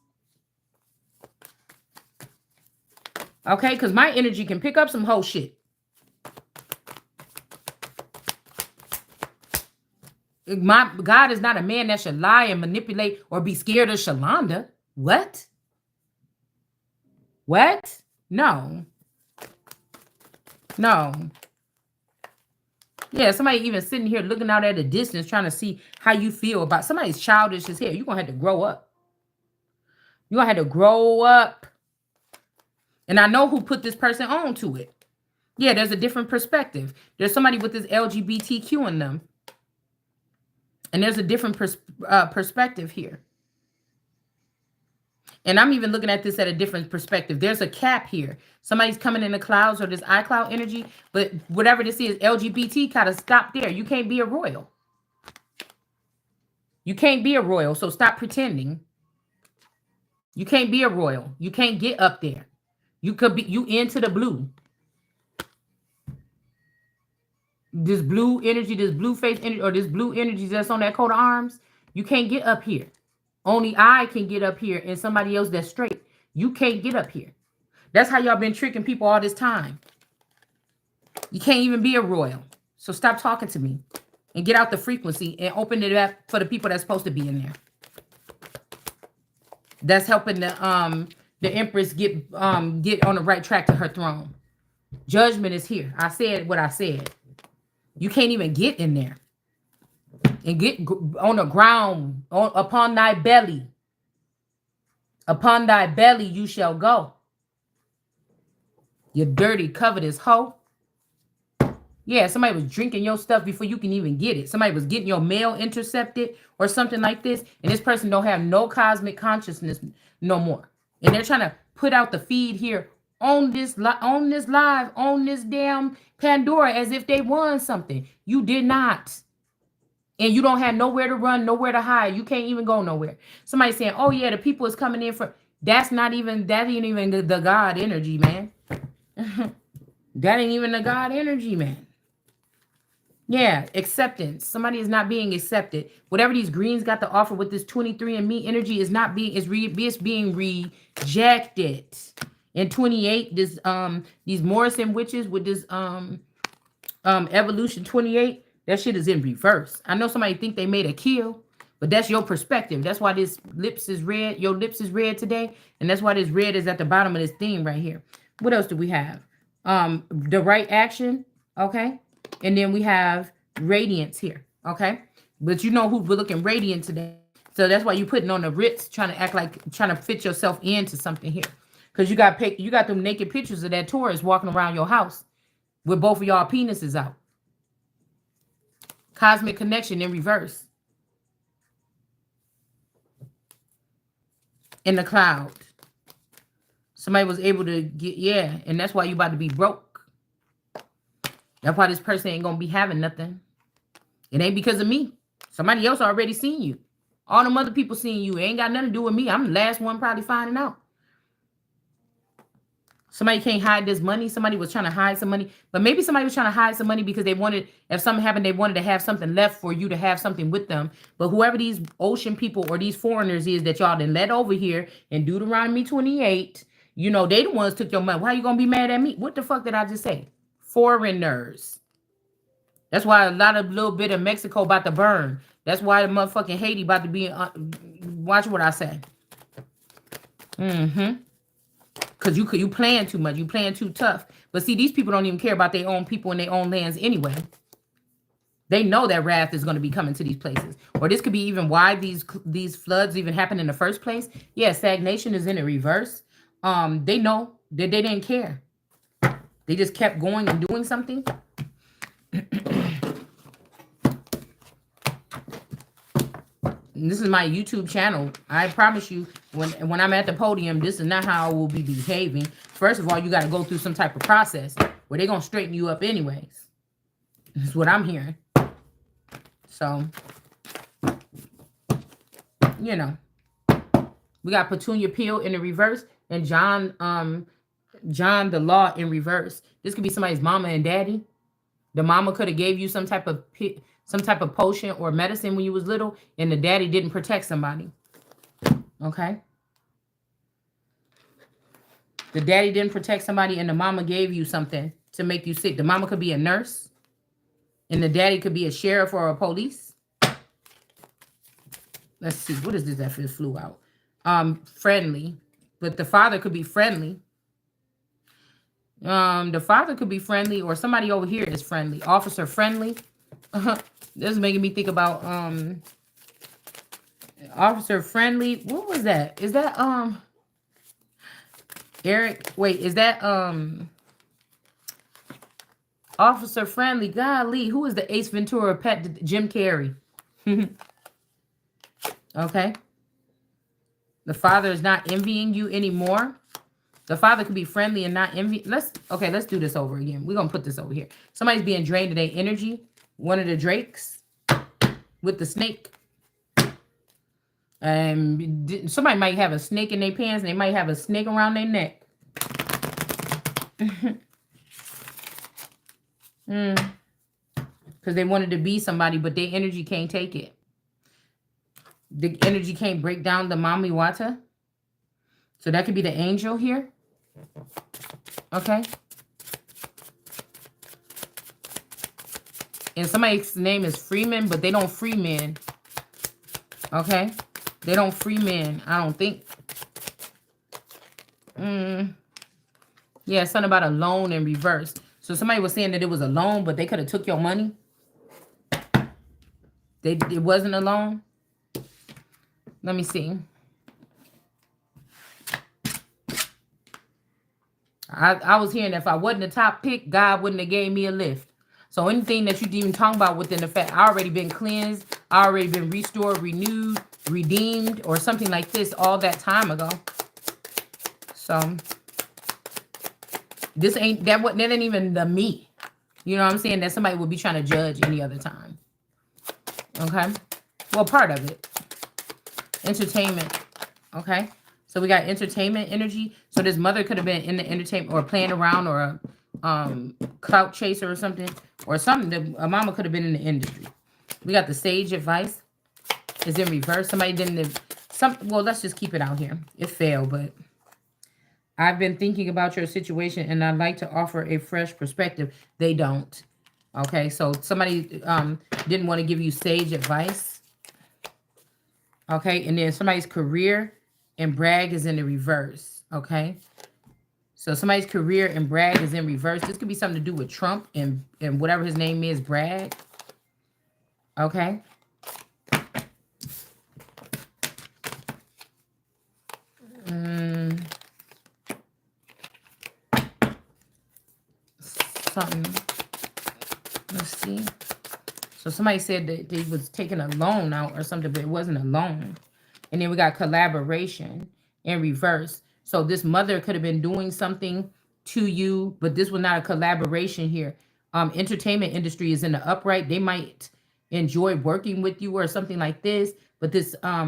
Speaker 1: Okay? Because my energy can pick up some whole shit. My God is not a man that should lie and manipulate or be scared of Shalonda. What? What? No. No. Yeah, somebody even sitting here looking out at a distance trying to see how you feel about somebody's childish as hell. You're going to have to grow up. You're going to have to grow up. And I know who put this person on to it. Yeah, there's a different perspective. There's somebody with this LGBTQ in them. And there's a different perspective here. And I'm even looking at this at a different perspective. There's a cap here. Somebody's coming in the clouds or this iCloud energy. But whatever this is, LGBT kind of stop there. You can't be a royal. You can't be a royal, so stop pretending. You can't be a royal. You can't get up there. You could be, you into the blue. This blue energy, this blue face energy, or this blue energy that's on that coat of arms, you can't get up here. Only I can get up here and somebody else that's straight. You can't get up here. That's how y'all been tricking people all this time. You can't even be a royal. So stop talking to me and get out the frequency and open it up for the people that's supposed to be in there. That's helping the Empress get on the right track to her throne. Judgment is here. I said what I said. You can't even get in there and get on the ground upon thy belly. Upon thy belly you shall go. You dirty, covetous hoe. Yeah, somebody was drinking your stuff before you can even get it. Somebody was getting your mail intercepted or something like this. And this person don't have no cosmic consciousness no more. And they're trying to put out the feed here on this live, on this damn Pandora as if they won something. You did not. And you don't have nowhere to run, nowhere to hide. You can't even go nowhere. Somebody saying, oh yeah, the people is coming in for, that ain't even the God energy, man. That ain't even the God energy, man. Yeah, acceptance. Somebody is not being accepted. Whatever these greens got to offer with this 23andMe energy is not being, it's being rejected. In 28, this these Morrison witches with this evolution 28, that shit is in reverse. I know somebody think they made a kill, but that's your perspective. That's why this lips is red. Your lips is red today, and that's why this red is at the bottom of this theme right here. What else do we have? The right action, okay? And then we have radiance here, okay? But you know who we're looking radiant today. So that's why you're putting on the Ritz, trying to act like, trying to fit yourself into something here. Because you got them naked pictures of that Taurus walking around your house with both of y'all penises out. Cosmic connection in reverse. In the cloud. Somebody was able to get, yeah, and that's why you about to be broke. That's why this person ain't gonna be having nothing. It ain't because of me. Somebody else already seen you. All them other people seeing you. It ain't got nothing to do with me. I'm the last one probably finding out. Somebody can't hide this money. Somebody was trying to hide some money. But maybe somebody was trying to hide some money because they wanted, if something happened, they wanted to have something left for you to have something with them. But whoever these ocean people or these foreigners is that y'all done let over here in Deuteronomy 28, you know, they the ones took your money. Why you going to be mad at me? What the fuck did I just say? Foreigners. That's why a little bit of Mexico about to burn. That's why the motherfucking Haiti about to be, watch what I say. Because you playing too much. You playing too tough. But see, these people don't even care about their own people and their own lands anyway. They know that wrath is going to be coming to these places. Or this could be even why these floods even happen in the first place. Yeah, stagnation is in the reverse. They know that they didn't care. They just kept going and doing something. This is my YouTube channel. I promise you, when I'm at the podium, this is not how I will be behaving. First of all, you got to go through some type of process where they're going to straighten you up anyways. That's what I'm hearing. So, you know, we got Petunia Peel in the reverse and John the Law in reverse. This could be somebody's mama and daddy. The mama could have gave you some type of potion or medicine when you was little, and the daddy didn't protect somebody. Okay? The daddy didn't protect somebody, and the mama gave you something to make you sick. The mama could be a nurse, and the daddy could be a sheriff or a police. Let's see. What is this that just flew out? friendly, but the father could be friendly. The father could be friendly, or somebody over here is friendly. Officer friendly. This is making me think about officer friendly. What was that? Is that Eric? Wait, is that officer friendly? Golly, who is the Ace Ventura pet? Jim Carrey. Okay. The father is not envying you anymore. The father could be friendly and not envy. Let's do this over again. We're gonna put this over here. Somebody's being drained of their energy. One of the drakes with the snake. Somebody might have a snake in their pants, and they might have a snake around their neck. Because they wanted to be somebody, but their energy can't take it. The energy can't break down the Mami Wata. So that could be the angel here. Okay. And somebody's name is Freeman, but they don't free men. Okay. They don't free men, I don't think. Yeah, something about a loan in reverse. So somebody was saying that it was a loan, but they could have took your money. It wasn't a loan. Let me see. I was hearing if I wasn't the top pick, God wouldn't have gave me a lift. So anything that you even talk about within the fact, I already been cleansed, I already been restored, renewed, redeemed, or something like this all that time ago. So this ain't that ain't even the me. You know what I'm saying? That somebody would be trying to judge any other time. Okay. Well, part of it. Entertainment. Okay. So we got entertainment energy. So this mother could have been in the entertainment or playing around, or a clout chaser or something. Or something. A mama could have been in the industry. We got the sage advice. Is in reverse. Somebody didn't well, let's just keep it out here. It failed, but I've been thinking about your situation and I'd like to offer a fresh perspective. They don't. Okay, so somebody didn't want to give you sage advice. Okay, and then somebody's career and brag is in the reverse. Okay, so somebody's career and brag is in reverse. This could be something to do with Trump and whatever his name is, brag. Okay. Something. Let's see. So somebody said that they was taking a loan out or something, but it wasn't a loan. And then we got collaboration in reverse. So this mother could have been doing something to you, but this was not a collaboration here. Entertainment industry is in the upright. They might enjoy working with you or something like this, but this I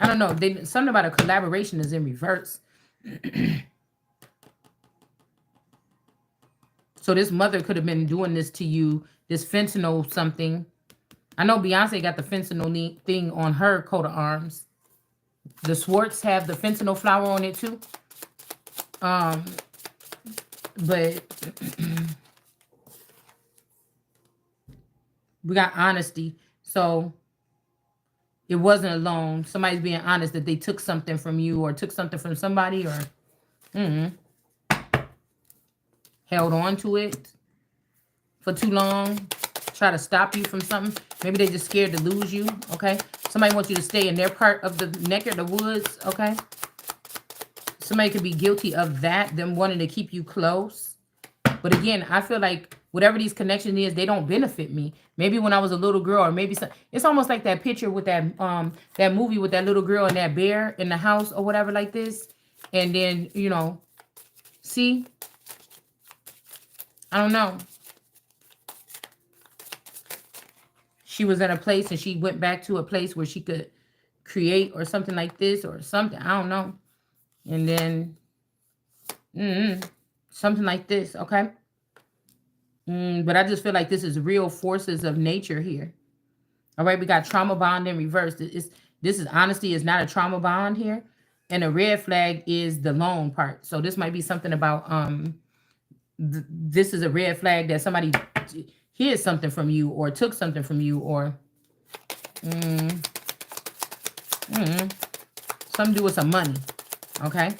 Speaker 1: don't know. Something about a collaboration is in reverse. So this mother could have been doing this to you, this fentanyl something. I know Beyonce got the fentanyl thing on her coat of arms. The Swartz have the fentanyl flower on it too. But we got honesty. So it wasn't a loan. Somebody's being honest that they took something from you or took something from somebody or held on to it for too long, try to stop you from something. Maybe they're just scared to lose you, okay? Somebody wants you to stay in their part of the neck or the woods, okay? Somebody could be guilty of that, them wanting to keep you close. But again, I feel like whatever these connections is, they don't benefit me. Maybe when I was a little girl, or maybe it's almost like that picture with that that movie with that little girl and that bear in the house or whatever like this. And then, you know, see? I don't know. She was in a place and she went back to a place where she could create or something like this or something. I don't know. And then something like this, okay? But I just feel like this is real forces of nature here. All right, we got trauma bond in reverse. This is honesty is not a trauma bond here. And a red flag is the loan part. So this might be something about this is a red flag that somebody hid something from you or took something from you or Something to do with some money. Okay.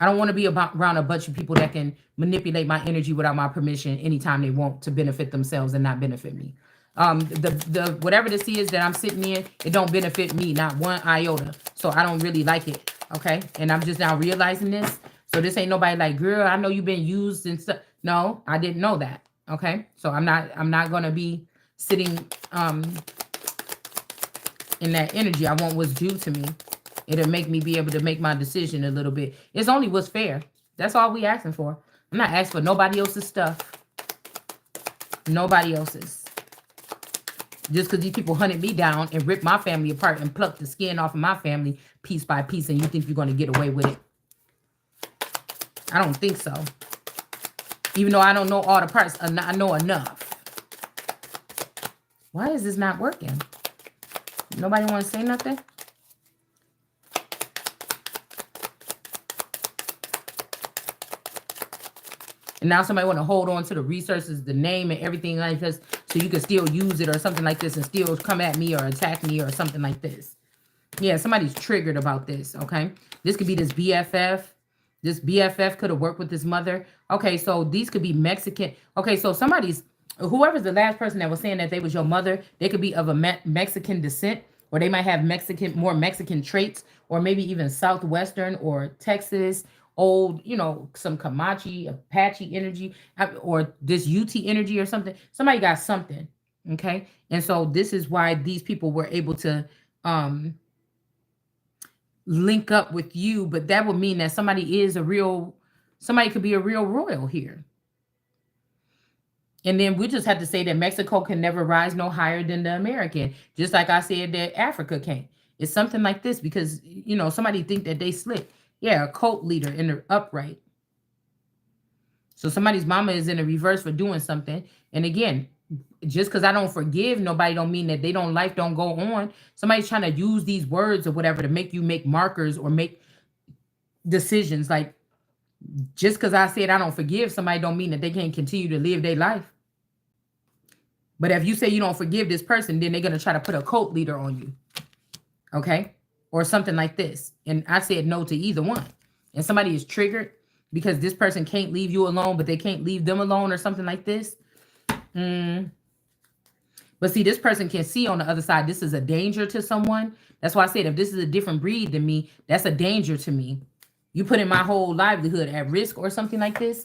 Speaker 1: I don't want to be around a bunch of people that can manipulate my energy without my permission anytime they want to benefit themselves and not benefit me. The whatever this is that I'm sitting in, it don't benefit me, not one iota. So I don't really like it. Okay. And I'm just now realizing this. So this ain't nobody like, girl, I know you've been used and stuff. No, I didn't know that. Okay. So I'm not gonna be sitting in that energy. I want what's due to me. It'll make me be able to make my decision a little bit. It's only what's fair. That's all we asking for. I'm not asking for nobody else's stuff. Nobody else's. Just because these people hunted me down and ripped my family apart and plucked the skin off of my family piece by piece, and you think you're going to get away with it. I don't think so. Even though I don't know all the parts, I know enough. Why is this not working? Nobody want to say nothing? And now somebody want to hold on to the resources, the name and everything like this, so you can still use it or something like this and still come at me or attack me or something like this. Yeah, somebody's triggered about this, okay? This could be this BFF. This BFF could have worked with this mother. Okay, so these could be Mexican. Okay, so whoever's the last person that was saying that they was your mother, they could be of a Mexican descent, or they might have more Mexican traits, or maybe even Southwestern or Texas, old, some Comanche, Apache energy, or this UT energy or something. Somebody got something, okay? And so this is why these people were able to link up with you, but that would mean that somebody could be a real royal here. And then we just have to say that Mexico can never rise no higher than the American, just like I said that Africa can't. It's something like this because, somebody think that they slick. Yeah, a cult leader in the upright. So somebody's mama is in the reverse for doing something. And again, just because I don't forgive nobody don't mean that life don't go on. Somebody's trying to use these words or whatever to make you make markers or make decisions. Like, just because I said I don't forgive somebody don't mean that they can't continue to live their life. But if you say you don't forgive this person, then they're going to try to put a cult leader on you. Okay? Or something like this. And I said no to either one. And somebody is triggered because this person can't leave you alone, but they can't leave them alone or something like this. But see, this person can see on the other side, this is a danger to someone. That's why I said if this is a different breed than me, that's a danger to me. You put in my whole livelihood at risk or something like this.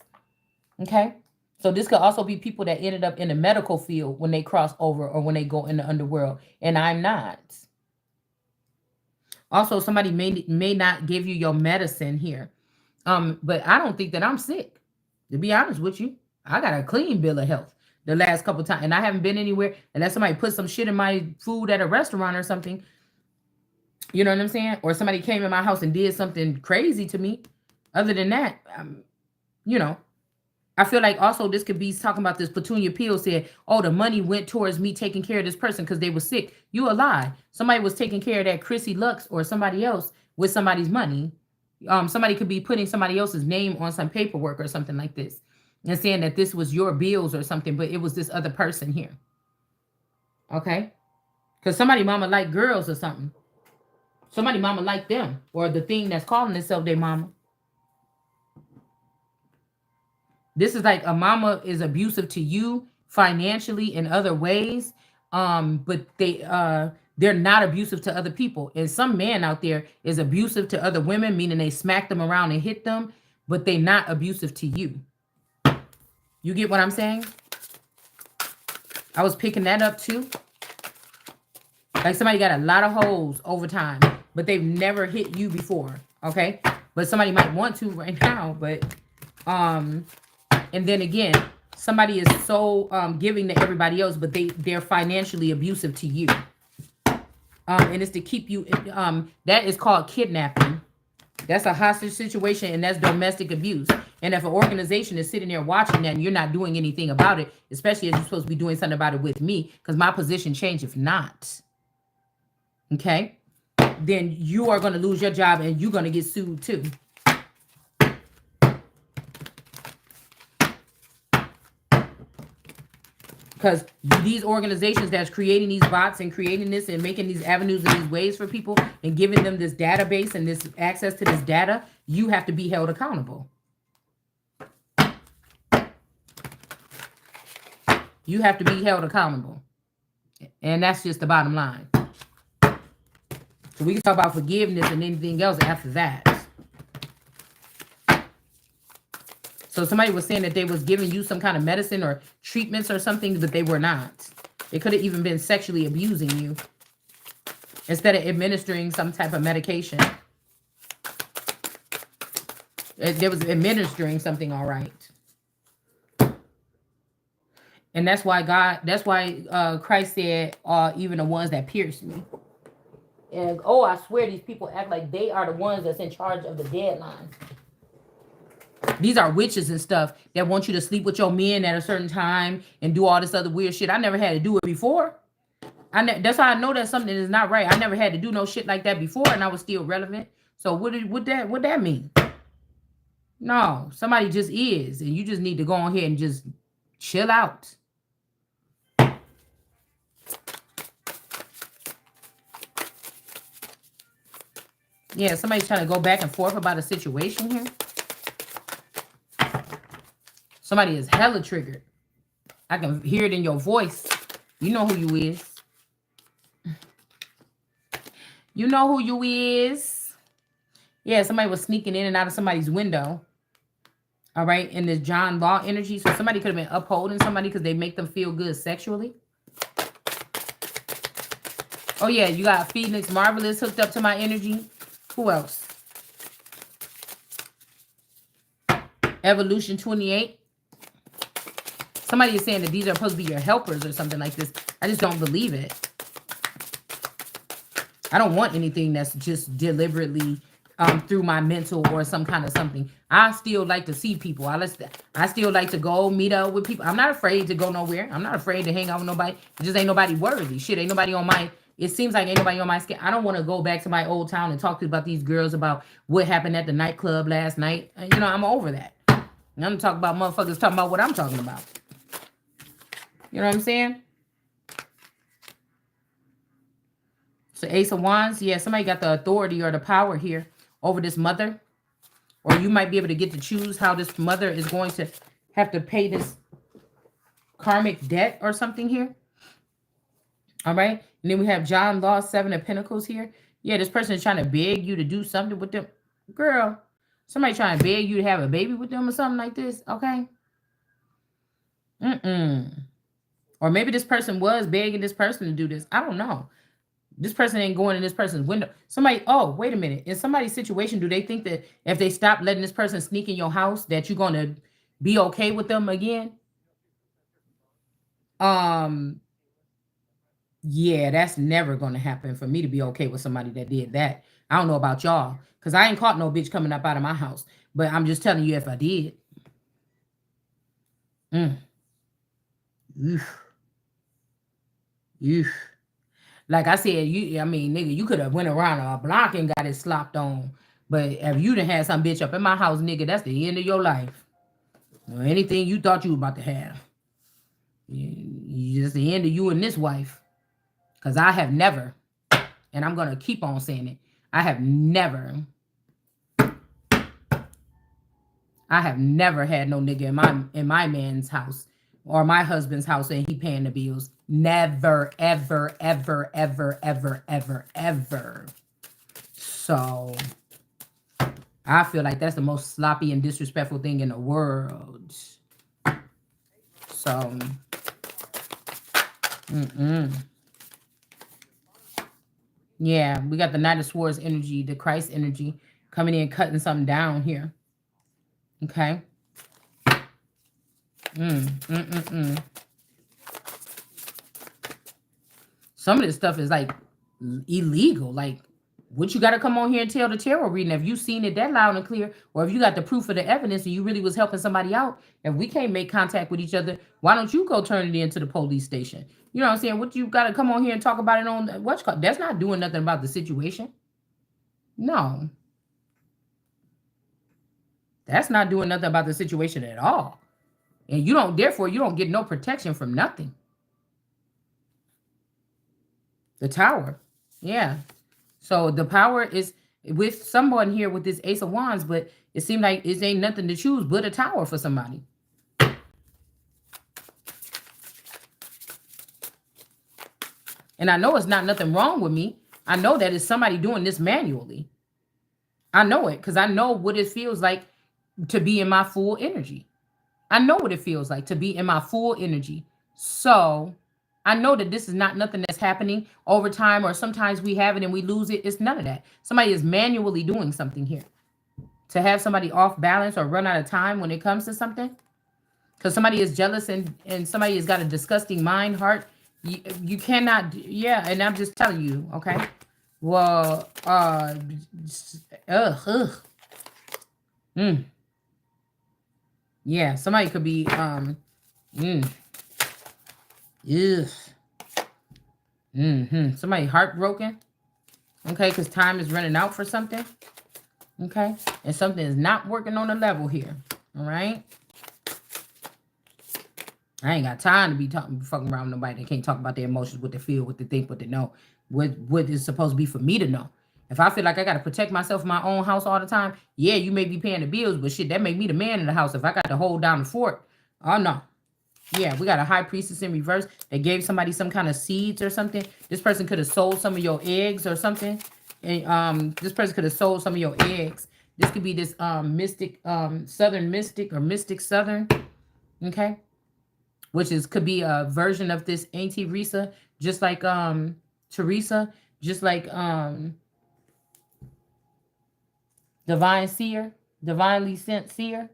Speaker 1: Okay? So this could also be people that ended up in the medical field when they cross over or when they go in the underworld. And I'm not. Also, somebody may not give you your medicine here. But I don't think that I'm sick. To be honest with you, I got a clean bill of health the last couple of times. And I haven't been anywhere unless somebody put some shit in my food at a restaurant or something. You know what I'm saying? Or somebody came in my house and did something crazy to me. Other than that, I feel like also this could be talking about this Petunia Peel said, oh, the money went towards me taking care of this person because they were sick. You a lie. Somebody was taking care of that Chrissy Lux or somebody else with somebody's money. Somebody could be putting somebody else's name on some paperwork or something like this and saying that this was your bills or something, but it was this other person here. Okay? Because somebody mama like girls or something. Somebody mama like them or the thing that's calling itself their mama. This is like a mama is abusive to you financially in other ways, but they're not abusive to other people. And some man out there is abusive to other women, meaning they smack them around and hit them, but they're not abusive to you. You get what I'm saying? I was picking that up too. Like somebody got a lot of hoes over time, but they've never hit you before. Okay? But somebody might want to right now, but and then again, somebody is so giving to everybody else, but they're financially abusive to you. And it's to keep you, that is called kidnapping. That's a hostage situation, and that's domestic abuse. And if an organization is sitting there watching that and you're not doing anything about it, especially as you're supposed to be doing something about it with me, because my position changed if not. Okay? Then you are going to lose your job and you're going to get sued too. Because these organizations that's creating these bots and creating this and making these avenues and these ways for people and giving them this database and this access to this data, you have to be held accountable. You have to be held accountable. And that's just the bottom line. So we can talk about forgiveness and anything else after that. So somebody was saying that they was giving you some kind of medicine or treatments or something, but they were not. They could have even been sexually abusing you instead of administering some type of medication. They was administering something, all right. And that's why Christ said, even the ones that pierced me. And I swear these people act like they are the ones that's in charge of the deadline. These are witches and stuff that want you to sleep with your men at a certain time and do all this other weird shit. I never had to do it before. That's how I know that something is not right. I never had to do no shit like that before, and I was still relevant. So what that mean? No, somebody just is, and you just need to go on here and just chill out. Yeah, somebody's trying to go back and forth about a situation here. Somebody is hella triggered. I can hear it in your voice. You know who you is. You know who you is. Yeah, somebody was sneaking in and out of somebody's window. All right, in this John Law energy. So somebody could have been upholding somebody because they make them feel good sexually. Oh, yeah, you got Phoenix Marvelous hooked up to my energy. Who else? Evolution 28. Somebody is saying that these are supposed to be your helpers or something like this. I just don't believe it. I don't want anything that's just deliberately through my mental or some kind of something. I still like to see people. I still like to go meet up with people. I'm not afraid to go nowhere. I'm not afraid to hang out with nobody. It just ain't nobody worthy. Shit, ain't nobody on my... It seems like ain't nobody on my skin. I don't want to go back to my old town and talk to you about these girls about what happened at the nightclub last night. You know, I'm over that. And I'm talking about motherfuckers talking about what I'm talking about. You know what I'm saying? So Ace of Wands, yeah, somebody got the authority or the power here over this mother. Or you might be able to get to choose how this mother is going to have to pay this karmic debt or something here. All right. And then we have John Law, 7 of Pentacles here. Yeah, this person is trying to beg you to do something with them. Girl, somebody trying to beg you to have a baby with them or something like this. Okay. Or maybe this person was begging this person to do this. I don't know. This person ain't going in this person's window. Somebody, oh, wait a minute. In somebody's situation, do they think that if they stop letting this person sneak in your house, that you're going to be okay with them again? Yeah, that's never going to happen for me to be okay with somebody that did that. I don't know about y'all, because I ain't caught no bitch coming up out of my house. But I'm just telling you if I did. Like I said, nigga, you could have went around a block and got it slopped on. But if you done had some bitch up in my house, nigga, that's the end of your life. Or anything you thought you was about to have. It's the end of you and this wife. Because I have never, and I'm going to keep on saying it, I have never had no nigga in my man's house or my husband's house and he paying the bills. Never, ever, ever, ever, ever, ever, ever. So I feel like that's the most sloppy and disrespectful thing in the world. So, yeah, we got the Knight of Swords energy, the Christ energy coming in, cutting something down here. Okay. Some of this stuff is like illegal. Like, what you got to come on here and tell the tarot reading? If you seen it that loud and clear, or if you got the proof of the evidence and you really was helping somebody out, if we can't make contact with each other, why don't you go turn it into the police station? You know what I'm saying? What you got to come on here and talk about it on what's called? That's not doing nothing about the situation. No. That's not doing nothing about the situation at all. And therefore, you don't get no protection from nothing. The Tower. Yeah. So the power is with someone here with this Ace of Wands, but it seemed like it ain't nothing to choose but a tower for somebody. And I know it's not nothing wrong with me. I know that it's somebody doing this manually. I know it because I know what it feels like to be in my full energy. I know what it feels like to be in my full energy. So I know that this is not nothing that's happening over time, or sometimes we have it and we lose it. It's none of that. Somebody is manually doing something here. To have somebody off balance or run out of time when it comes to something, because somebody is jealous and somebody has got a disgusting mind, heart. You cannot, yeah. And I'm just telling you, okay. Well, ugh. Mm. Yeah, somebody could be, ugh. Somebody heartbroken, okay, because time is running out for something, okay, and something is not working on a level here, all right. I ain't got time to be fucking around with nobody that can't talk about their emotions, what they feel, what they think, what they know, what is supposed to be for me to know. If I feel like I got to protect myself in my own house all the time, yeah, you may be paying the bills, but shit, that make me the man in the house. If I got to hold down the fort, oh no. Yeah, we got a high priestess in reverse that gave somebody some kind of seeds or something. This person could have sold some of your eggs or something. And this person could have sold some of your eggs. This could be this mystic, southern mystic or mystic southern, okay? Which is could be a version of this Auntie Risa, just like Teresa, just like divine seer, divinely sent seer.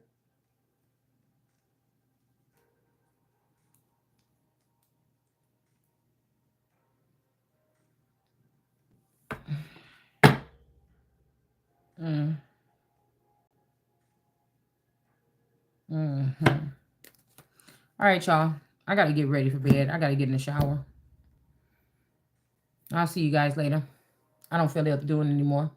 Speaker 1: Mm. Mm-hmm. All right, y'all. I gotta get ready for bed. I gotta get in the shower. I'll see you guys later. I don't feel like doing it anymore.